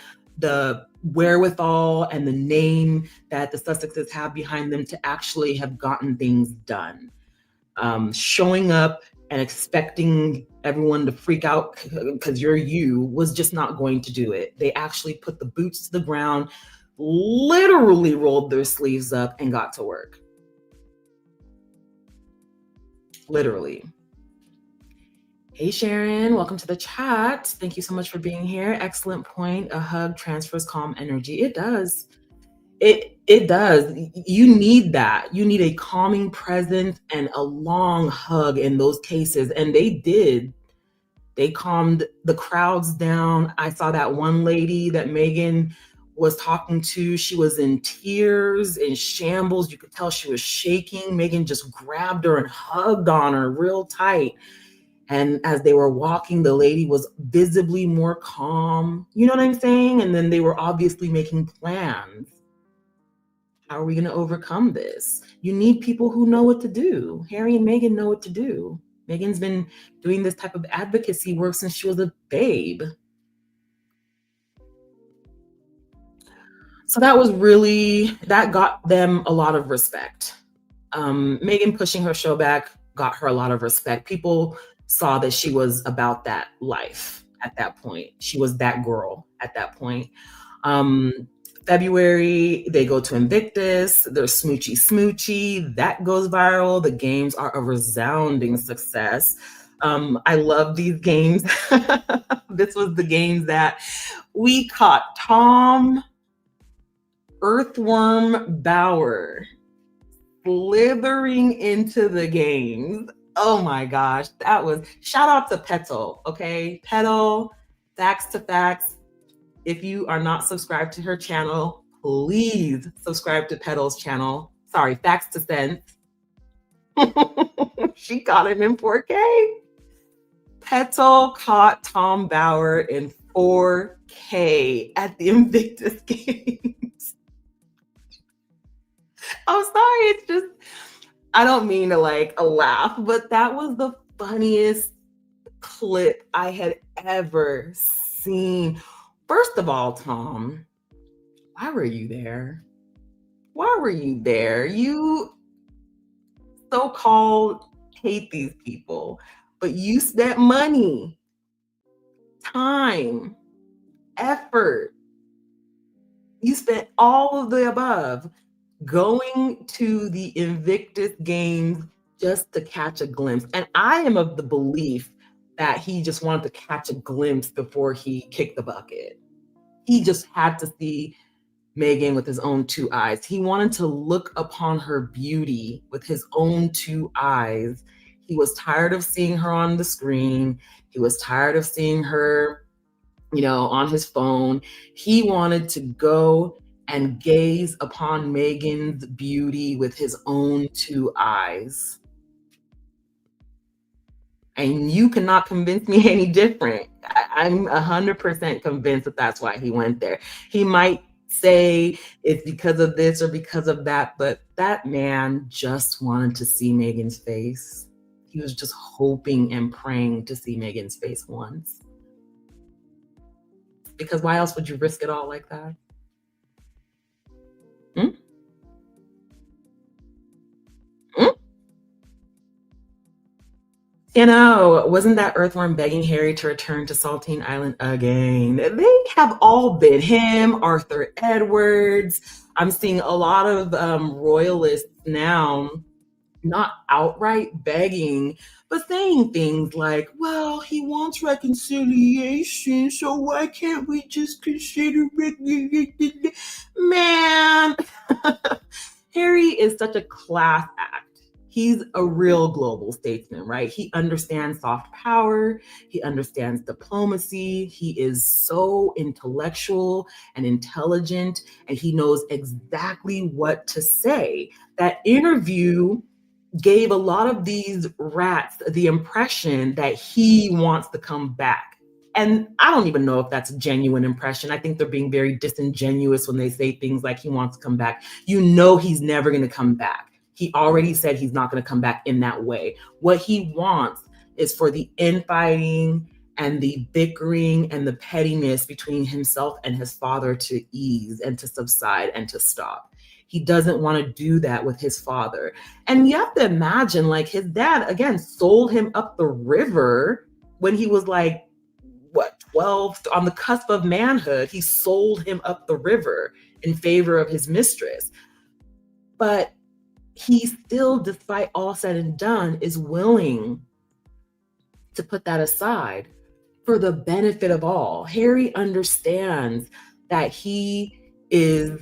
wherewithal and the name that the Sussexes have behind them to actually have gotten things done. Showing up and expecting everyone to freak out because you're you was just not going to do it. They actually put the boots to the ground, literally rolled their sleeves up and got to work. Literally. Hey Sharon, welcome to the chat. Thank you so much for being here. Excellent point. A hug transfers calm energy. It does. It does. You need that. You need a calming presence and a long hug in those cases. And they did. They calmed the crowds down. I saw that one lady that Meghan was talking to. She was in tears, in shambles. You could tell she was shaking. Meghan just grabbed her and hugged on her real tight. And as they were walking, the lady was visibly more calm. You know what I'm saying? And then they were obviously making plans. How are we going to overcome this? You need people who know what to do. Harry and Meghan know what to do. Meghan's been doing this type of advocacy work since she was a babe. So that got them a lot of respect. Meghan pushing her show back got her a lot of respect. People saw that she was about that life at that point. She was that girl at that point. February, they go to Invictus. There's Smoochy Smoochy. That goes viral. The games are a resounding success. I love these games. This was the games that we caught Tom Earthworm Bauer slithering into the games. Oh my gosh, that was, shout out to Petal, okay? Petal, Facts to Facts. If you are not subscribed to her channel, please subscribe to Petal's channel. Sorry, Facts to Sense. She caught him in 4K. Petal caught Tom Bauer in 4K at the Invictus Games. I'm sorry, it's just, I don't mean to like laugh, but that was the funniest clip I had ever seen. First of all, Tom, why were you there? Why were you there? You so-called hate these people, but you spent money, time, effort. You spent all of the above going to the Invictus Games just to catch a glimpse. And I am of the belief that he just wanted to catch a glimpse before he kicked the bucket. He just had to see Meghan with his own 2 eyes. He wanted to look upon her beauty with his own 2 eyes. He was tired of seeing her on the screen. He was tired of seeing her, on his phone. He wanted to go and gaze upon Meghan's beauty with his own 2 eyes. And you cannot convince me any different. I'm 100% convinced that that's why he went there. He might say it's because of this or because of that, but that man just wanted to see Meghan's face. He was just hoping and praying to see Meghan's face once. Because why else would you risk it all like that? Hmm? Hmm? You know, wasn't that earthworm begging Harry to return to Saltine Island again? They have all been him, Arthur Edwards. I'm seeing a lot of royalists now not outright begging, but saying things like, well, he wants reconciliation, so why can't we just consider reconciliation? Man, Harry is such a class act. He's a real global statesman, right? He understands soft power. He understands diplomacy. He is so intellectual and intelligent, and he knows exactly what to say. That interview gave a lot of these rats the impression that he wants to come back. And I don't even know if that's a genuine impression. I think they're being very disingenuous when they say things like he wants to come back. You know, he's never going to come back. He already said he's not going to come back in that way. What he wants is for the infighting and the bickering and the pettiness between himself and his father to ease and to subside and to stop. He doesn't want to do that with his father. And you have to imagine, like, his dad, again, sold him up the river when he was like, what, 12, on the cusp of manhood. He sold him up the river in favor of his mistress. But he still, despite all said and done, is willing to put that aside for the benefit of all. Harry understands that he is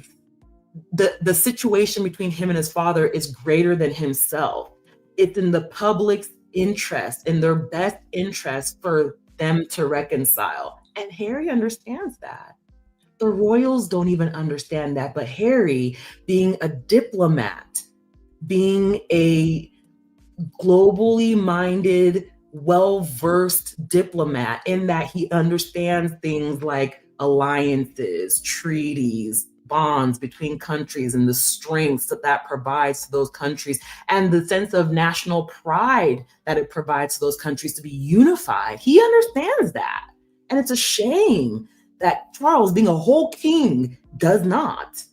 the situation between him and his father is greater than himself. It's in the public's interest, in their best interest for them to reconcile. And Harry understands that. The royals don't even understand that, but Harry, being a diplomat, being a globally minded, well-versed diplomat, in that he understands things like alliances, treaties, bonds between countries, and the strengths that that provides to those countries, and the sense of national pride that it provides to those countries to be unified. He understands that. And it's a shame that Charles, being a whole king, does not.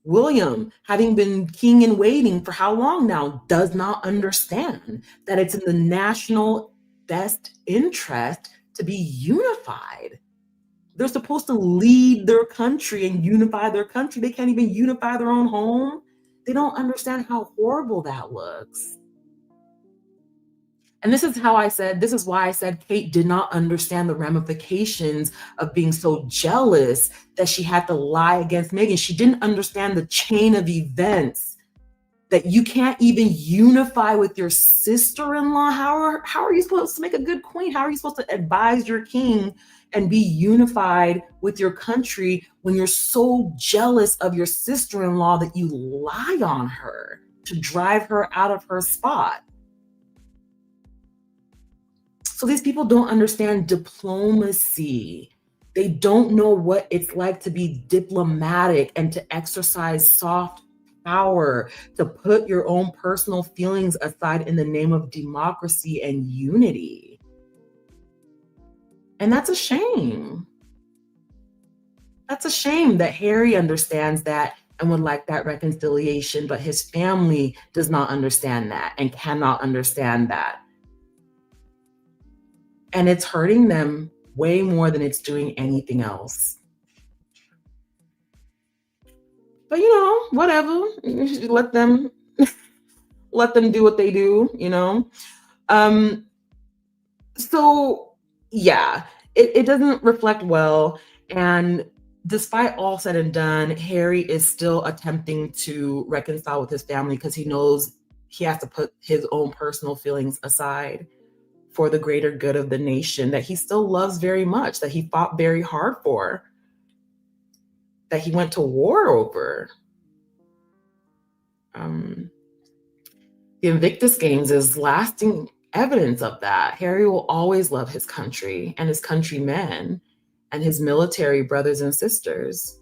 William, having been king in waiting for how long now, does not understand that it's in the national best interest to be unified. They're supposed to lead their country and unify their country. They can't even unify their own home. They don't understand how horrible that looks. And this is why I said Kate did not understand the ramifications of being so jealous that she had to lie against Meghan. She didn't understand the chain of events, that you can't even unify with your sister-in-law. How are you supposed to make a good queen? How are you supposed to advise your king and be unified with your country when you're so jealous of your sister-in-law that you lie on her to drive her out of her spot? So these people don't understand diplomacy. They don't know what it's like to be diplomatic and to exercise soft power, to put your own personal feelings aside in the name of democracy and unity. And that's a shame. That's a shame that Harry understands that and would like that reconciliation, but his family does not understand that and cannot understand that. And it's hurting them way more than it's doing anything else. But whatever. Let them do what they do, So yeah, it doesn't reflect well. And despite all said and done, Harry is still attempting to reconcile with his family because he knows he has to put his own personal feelings aside for the greater good of the nation that he still loves very much, that he fought very hard for, that he went to war over. The Invictus Games is lasting evidence of that. Harry will always love his country and his countrymen and his military brothers and sisters.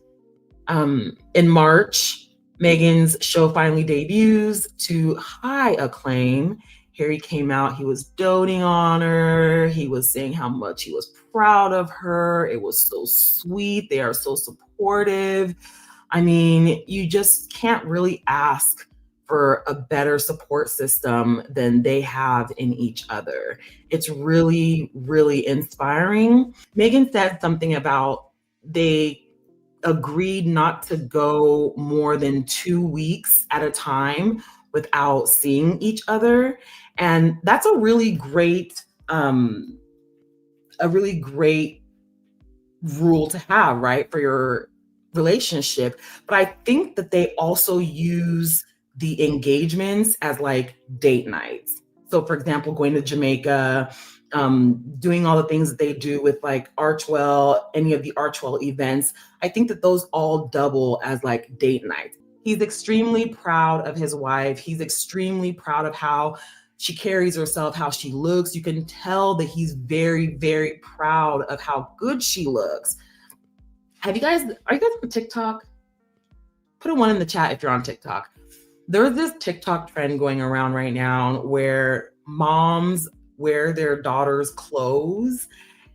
In March, Meghan's show finally debuts to high acclaim. Harry came out, he was doting on her. He was saying how much he was proud of her. It was so sweet. They are so supportive. I mean, you just can't really ask for a better support system than they have in each other. It's really, really inspiring. Meghan said something about they agreed not to go more than 2 weeks at a time without seeing each other. And that's a really great rule to have, right, for your relationship. But I think that they also use the engagements as like date nights. So, for example, going to Jamaica, doing all the things that they do with like Archwell, any of the Archwell events. I think that those all double as like date nights. He's extremely proud of his wife. He's extremely proud of how she carries herself, how she looks. You can tell that he's very, very proud of how good she looks. Are you guys on TikTok? Put a one in the chat if you're on TikTok. There's this TikTok trend going around right now where moms wear their daughters' clothes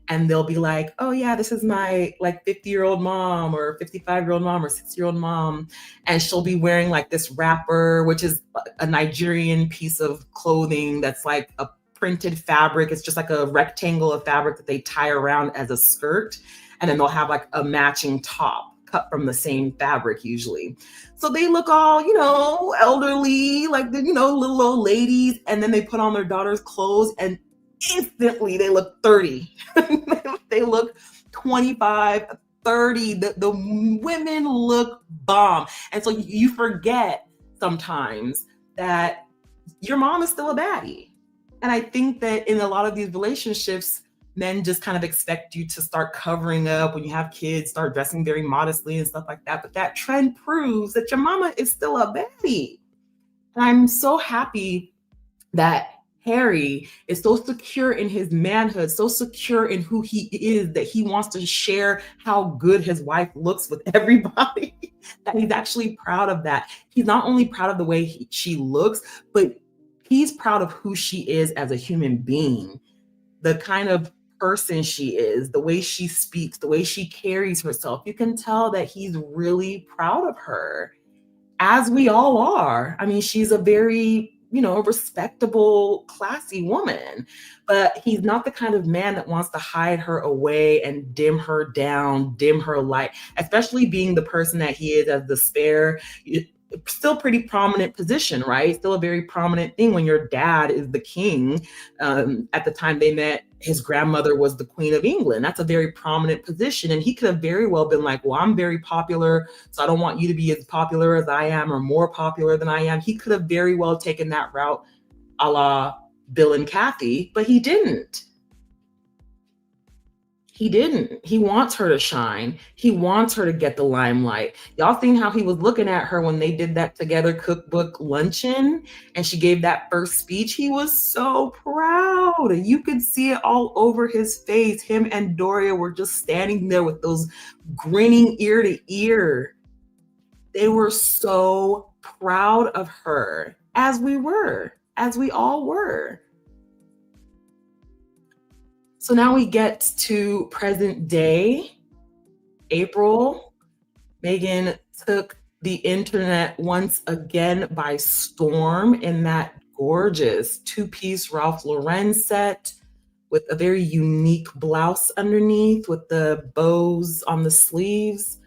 and they'll be like, oh yeah, this is my like 50-year-old mom or 55-year-old mom or 60-year-old mom. And she'll be wearing like this wrapper, which is a Nigerian piece of clothing that's like a printed fabric. It's just like a rectangle of fabric that they tie around as a skirt. And then they'll have like a matching top cut from the same fabric usually. So they look all, elderly, like the, little old ladies. And then they put on their daughter's clothes and instantly they look 30. They look 25, 30. The women look bomb. And so you forget sometimes that your mom is still a baddie. And I think that in a lot of these relationships, men just kind of expect you to start covering up when you have kids, start dressing very modestly and stuff like that. But that trend proves that your mama is still a baddie. And I'm so happy that Harry is so secure in his manhood, so secure in who he is, that he wants to share how good his wife looks with everybody, that he's actually proud of that. He's not only proud of the way she looks, but he's proud of who she is as a human being, the kind of person she is, the way she speaks, the way she carries herself. You can tell that he's really proud of her, as we all are. I mean, she's a very respectable, classy woman, but he's not the kind of man that wants to hide her away and dim her down, dim her light, especially being the person that he is as the spare. Still pretty prominent position, right? Still a very prominent thing when your dad is the king. At the time they met, his grandmother was the Queen of England. That's a very prominent position. And he could have very well been like, well, I'm very popular, so I don't want you to be as popular as I am or more popular than I am. He could have very well taken that route a la Bill and Kathy, but he didn't. He didn't. He wants her to shine. He wants her to get the limelight. Y'all seen how he was looking at her when they did that Together cookbook luncheon and she gave that first speech? He was so proud. You could see it all over his face. Him and Doria were just standing there with those grinning ear to ear. They were so proud of her, as we all were. So now we get to present day, April. Meghan took the internet once again by storm in that gorgeous two-piece Ralph Lauren set with a very unique blouse underneath with the bows on the sleeves.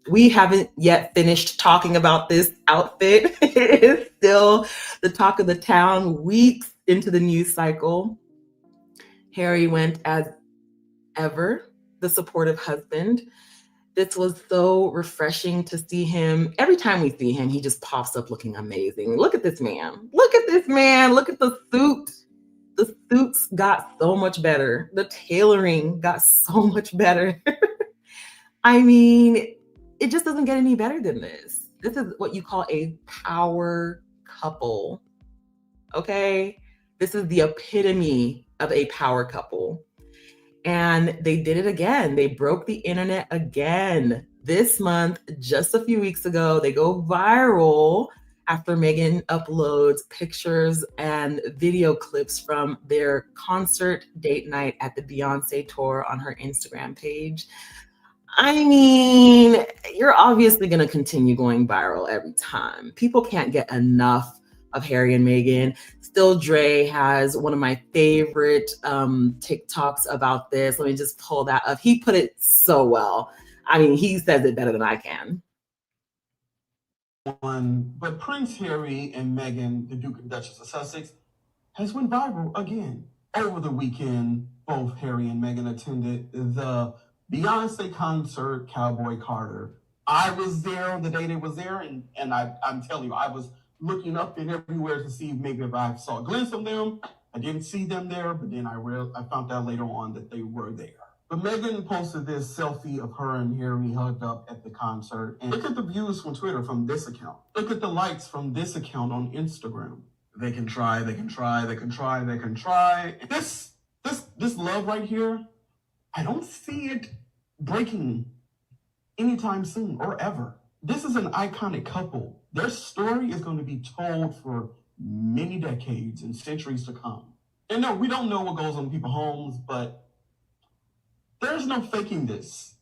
We haven't yet finished talking about this outfit. It is still the talk of the town weeks into the news cycle. Harry went as ever, the supportive husband. This was so refreshing to see him. Every time we see him, he just pops up looking amazing. Look at this man. Look at this man. Look at the suit. The suits got so much better. The tailoring got so much better. I mean, it just doesn't get any better than this. This is what you call a power couple. Okay? This is the epitome of a power couple. And they did it again. They broke the internet again this month. Just a few weeks ago, they go viral after Meghan uploads pictures and video clips from their concert date night at the Beyonce tour on her Instagram page. I mean, you're obviously going to continue going viral every time. People can't get enough of Harry and Meghan. Still Dre has one of my favorite TikToks about this. Let me just pull that up. He put it so well. I mean, he says it better than I can. But Prince Harry and Meghan, the Duke and Duchess of Sussex, has went viral again. Over the weekend, both Harry and Meghan attended the Beyonce concert, Cowboy Carter. I was there the day they was there, and I'm telling you, I was looking up and everywhere to see maybe if I saw a glimpse of them. I didn't see them there, but then I found out later on that they were there. But Meghan posted this selfie of her and Harry hugged up at the concert. And look at the views from Twitter from this account. Look at the likes from this account on Instagram. They can try, they can try, they can try, they can try. This love right here, I don't see it breaking anytime soon or ever. This is an iconic couple. Their story is going to be told for many decades and centuries to come. And no, we don't know what goes on in people's homes, but there's no faking this.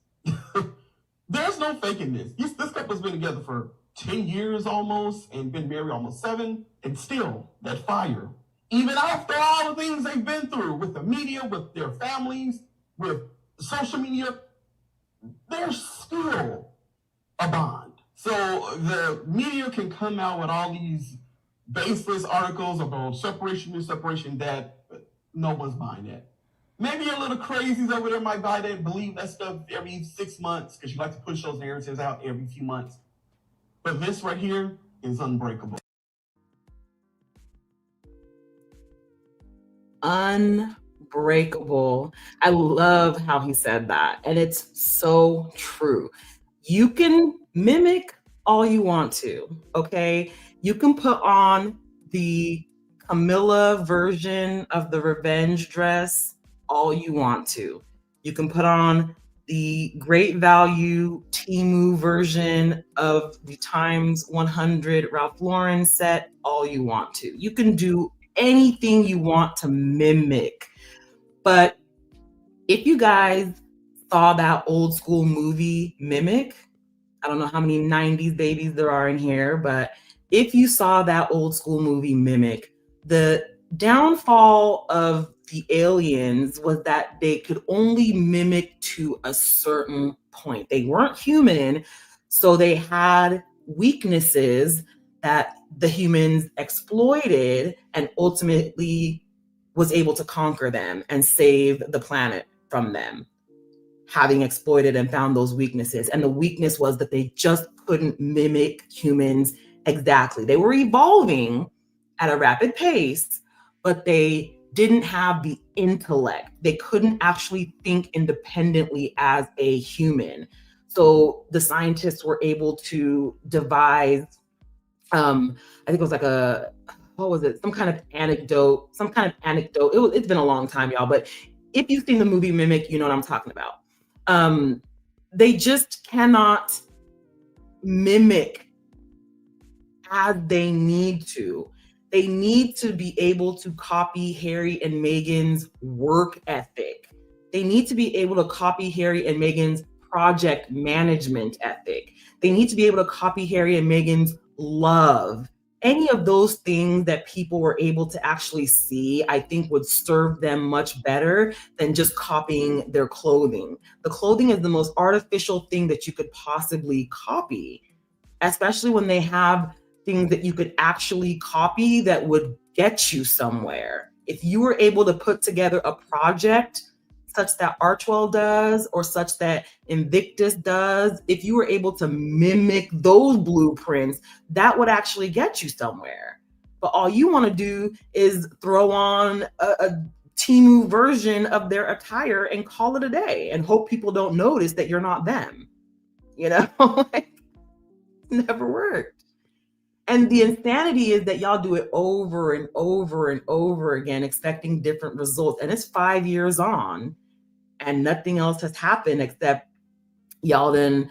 There's no faking this. This couple's been together for 10 years almost and been married almost 7, and still that fire. Even after all the things they've been through with the media, with their families, with social media, there's still a bond. So the media can come out with all these baseless articles about separation and separation that no one's buying that. Maybe a little crazies over there might buy that, believe that stuff every 6 months because you like to push those narratives out every few months. But this right here is unbreakable. Unbreakable. I love how he said that. And it's so true. You can mimic all you want to, okay? You can put on the Camilla version of the revenge dress all you want to. You can put on the Great Value Temu version of the times 100 Ralph Lauren set all you want to. You can do anything you want to mimic. But if you guys saw that old school movie Mimic, I don't know how many 90s babies there are in here, but if you saw that old school movie Mimic, the downfall of the aliens was that they could only mimic to a certain point. They weren't human, so they had weaknesses that the humans exploited and ultimately was able to conquer them and save the planet from them, having exploited and found those weaknesses. And the weakness was that they just couldn't mimic humans exactly. They were evolving at a rapid pace, but they didn't have the intellect. They couldn't actually think independently as a human. So the scientists were able to devise, I think it was like some kind of anecdote. It's been a long time, y'all, but if you've seen the movie Mimic, you know what I'm talking about. They just cannot mimic as they need to. They need to be able to copy Harry and Meghan's work ethic. They need to be able to copy Harry and Meghan's project management ethic. They need to be able to copy Harry and Meghan's love. Any of those things that people were able to actually see, I think would serve them much better than just copying their clothing. The clothing is the most artificial thing that you could possibly copy, especially when they have things that you could actually copy that would get you somewhere. If you were able to put together a project such that Archwell does or such that Invictus does, if you were able to mimic those blueprints, that would actually get you somewhere. But all you want to do is throw on a Temu version of their attire and call it a day and hope people don't notice that you're not them. You know, like, never worked. And the insanity is that y'all do it over and over and over again, expecting different results. And it's 5 years on, and nothing else has happened except y'all then,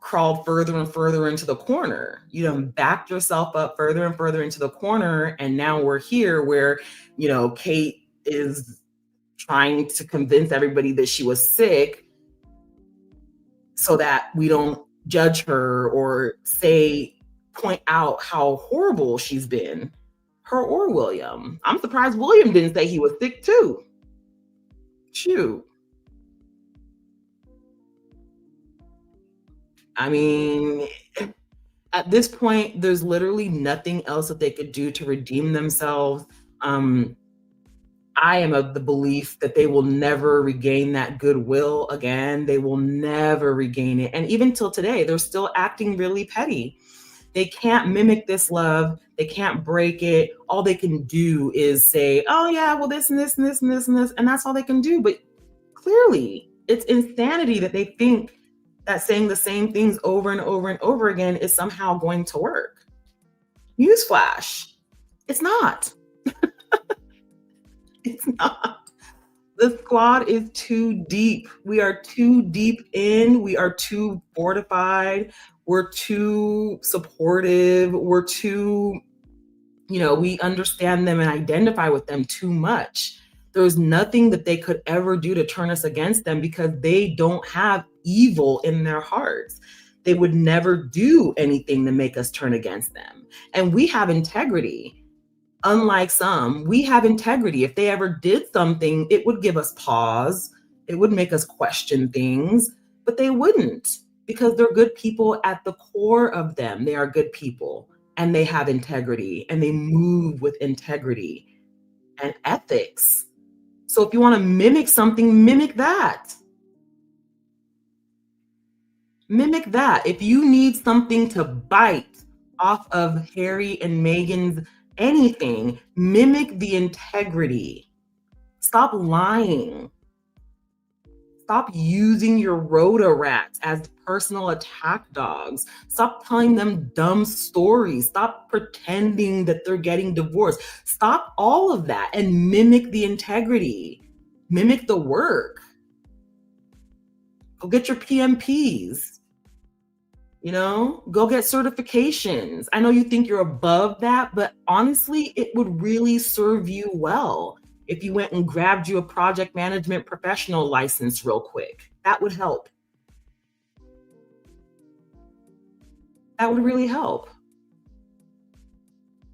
crawled further and further into the corner. You done backed yourself up further and further into the corner. And now we're here where, Kate is trying to convince everybody that she was sick so that we don't judge her or point out how horrible she's been, her or William. I'm surprised William didn't say he was sick too. Shoot. I mean, at this point, there's literally nothing else that they could do to redeem themselves. I am of the belief that they will never regain that goodwill again. They will never regain it. And even till today, they're still acting really petty. They can't mimic this love. They can't break it. All they can do is say, oh yeah, well this and this and this and this and this. And that's all they can do. But clearly it's insanity that they think that saying the same things over and over and over again is somehow going to work. Newsflash, it's not. It's not. The squad is too deep. We are too deep in. We are too fortified. We're too supportive. We're too, we understand them and identify with them too much. There's nothing that they could ever do to turn us against them because they don't have evil in their hearts. They would never do anything to make us turn against them. And we have integrity. Unlike some, we have integrity. If they ever did something, it would give us pause. It would make us question things, but they wouldn't because they're good people at the core of them. They are good people and they have integrity and they move with integrity and ethics. So if you want to mimic something, mimic that. Mimic that. If you need something to bite off of Harry and Meghan's anything, mimic the integrity. Stop lying. Stop using your roto-rats as personal attack dogs. Stop telling them dumb stories. Stop pretending that they're getting divorced. Stop all of that and mimic the integrity. Mimic the work. Go get your PMPs. Go get certifications. I know you think you're above that, but honestly, it would really serve you well if you went and grabbed you a project management professional license real quick. That would help. That would really help.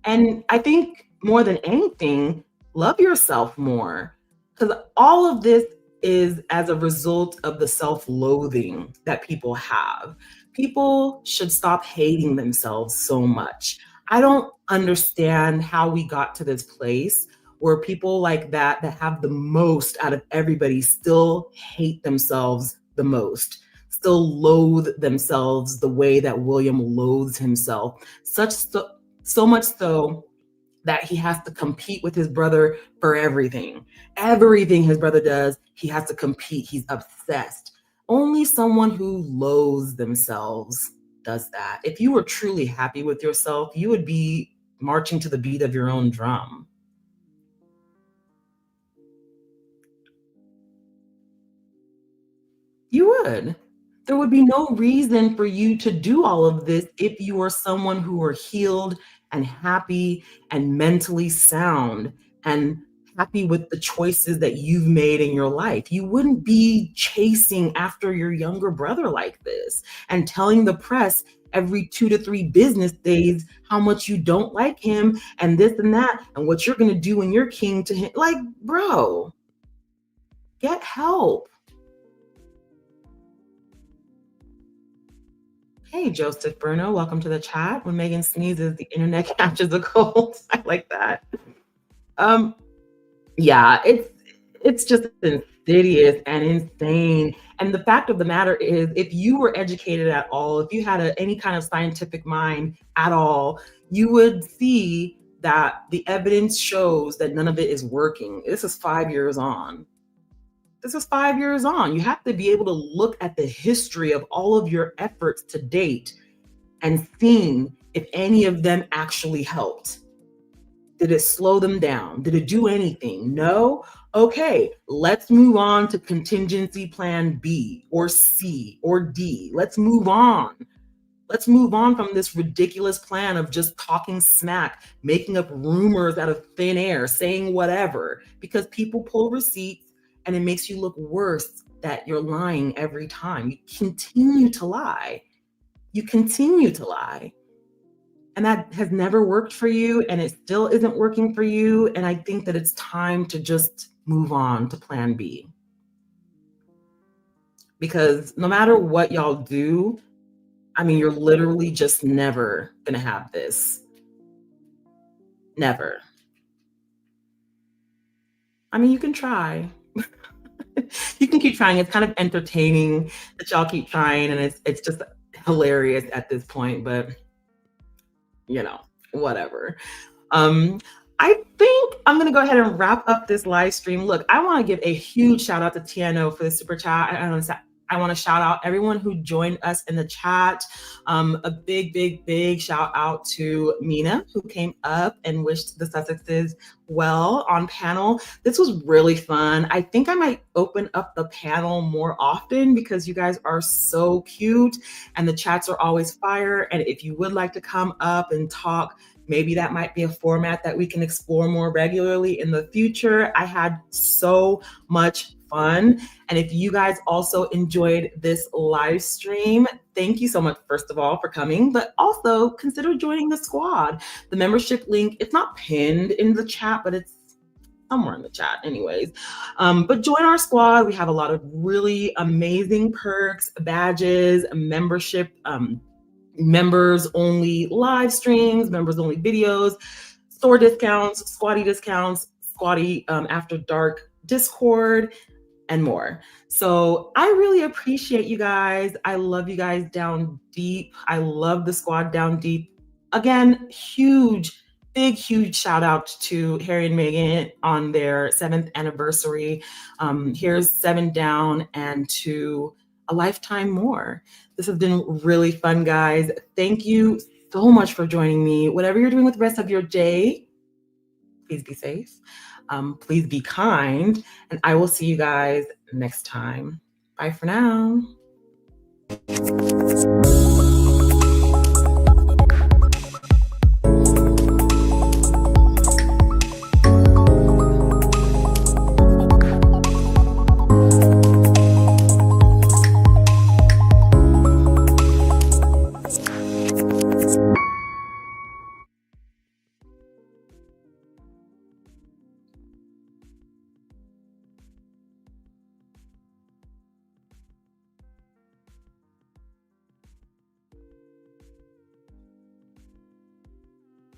And I think more than anything, love yourself more, because all of this is as a result of the self-loathing that people have. People should stop hating themselves so much. I don't understand how we got to this place where people like that have the most out of everybody still hate themselves the most, still loathe themselves the way that William loathes himself. So much so that he has to compete with his brother for everything. Everything his brother does, he has to compete. He's obsessed. Only someone who loathes themselves does that. If you were truly happy with yourself, you would be marching to the beat of your own drum. You would. There would be no reason for you to do all of this if you are someone who are healed and happy and mentally sound and happy with the choices that you've made in your life. You wouldn't be chasing after your younger brother like this and telling the press every 2 to 3 business days how much you don't like him and this and that and what you're going to do when you're king to him. Like, bro, get help. Hey, Joseph Bruno, welcome to the chat. When Meghan sneezes, the internet catches a cold. I like that. Yeah, it's just insidious and insane. And the fact of the matter is, if you were educated at all, if you had any kind of scientific mind at all, you would see that the evidence shows that none of it is working. This is 5 years on. This is 5 years on. You have to be able to look at the history of all of your efforts to date and seeing if any of them actually helped. Did it slow them down? Did it do anything? No? Okay, let's move on to contingency plan B or C or D. Let's move on. Let's move on from this ridiculous plan of just talking smack, making up rumors out of thin air, saying whatever, because people pull receipts and it makes you look worse that you're lying every time. You continue to lie. You continue to lie. And that has never worked for you, and it still isn't working for you. And I think that it's time to just move on to plan B. Because no matter what y'all do, I mean, you're literally just never gonna have this. Never. I mean, you can try. You can keep trying. It's kind of entertaining that y'all keep trying, and it's just hilarious at this point, but whatever. I think I'm going to go ahead and wrap up this live stream. Look, I want to give a huge shout out to TNO for the super chat. I want to shout out everyone who joined us in the chat. A big shout out to Mina, who came up and wished the Sussexes well on panel. This was really fun. I think I might open up the panel more often because you guys are so cute and the chats are always fire. And if you would like to come up and talk, maybe that might be a format that we can explore more regularly in the future. I had so much fun. And if you guys also enjoyed this live stream, thank you so much, first of all, for coming, but also consider joining the squad. The membership link, it's not pinned in the chat, but it's somewhere in the chat anyways. But join our squad. We have a lot of really amazing perks, badges, membership, members only live streams, members only videos, store discounts, squatty after dark Discord, and more. So I really appreciate you guys. I love you guys down deep. I love the squad down deep. Again, huge shout out to Harry and Meghan on their 7th anniversary. Here's 7 down and to a lifetime more. This has been really fun, guys. Thank you so much for joining me. Whatever you're doing with the rest of your day, please be safe. Please be kind, and I will see you guys next time. Bye for now.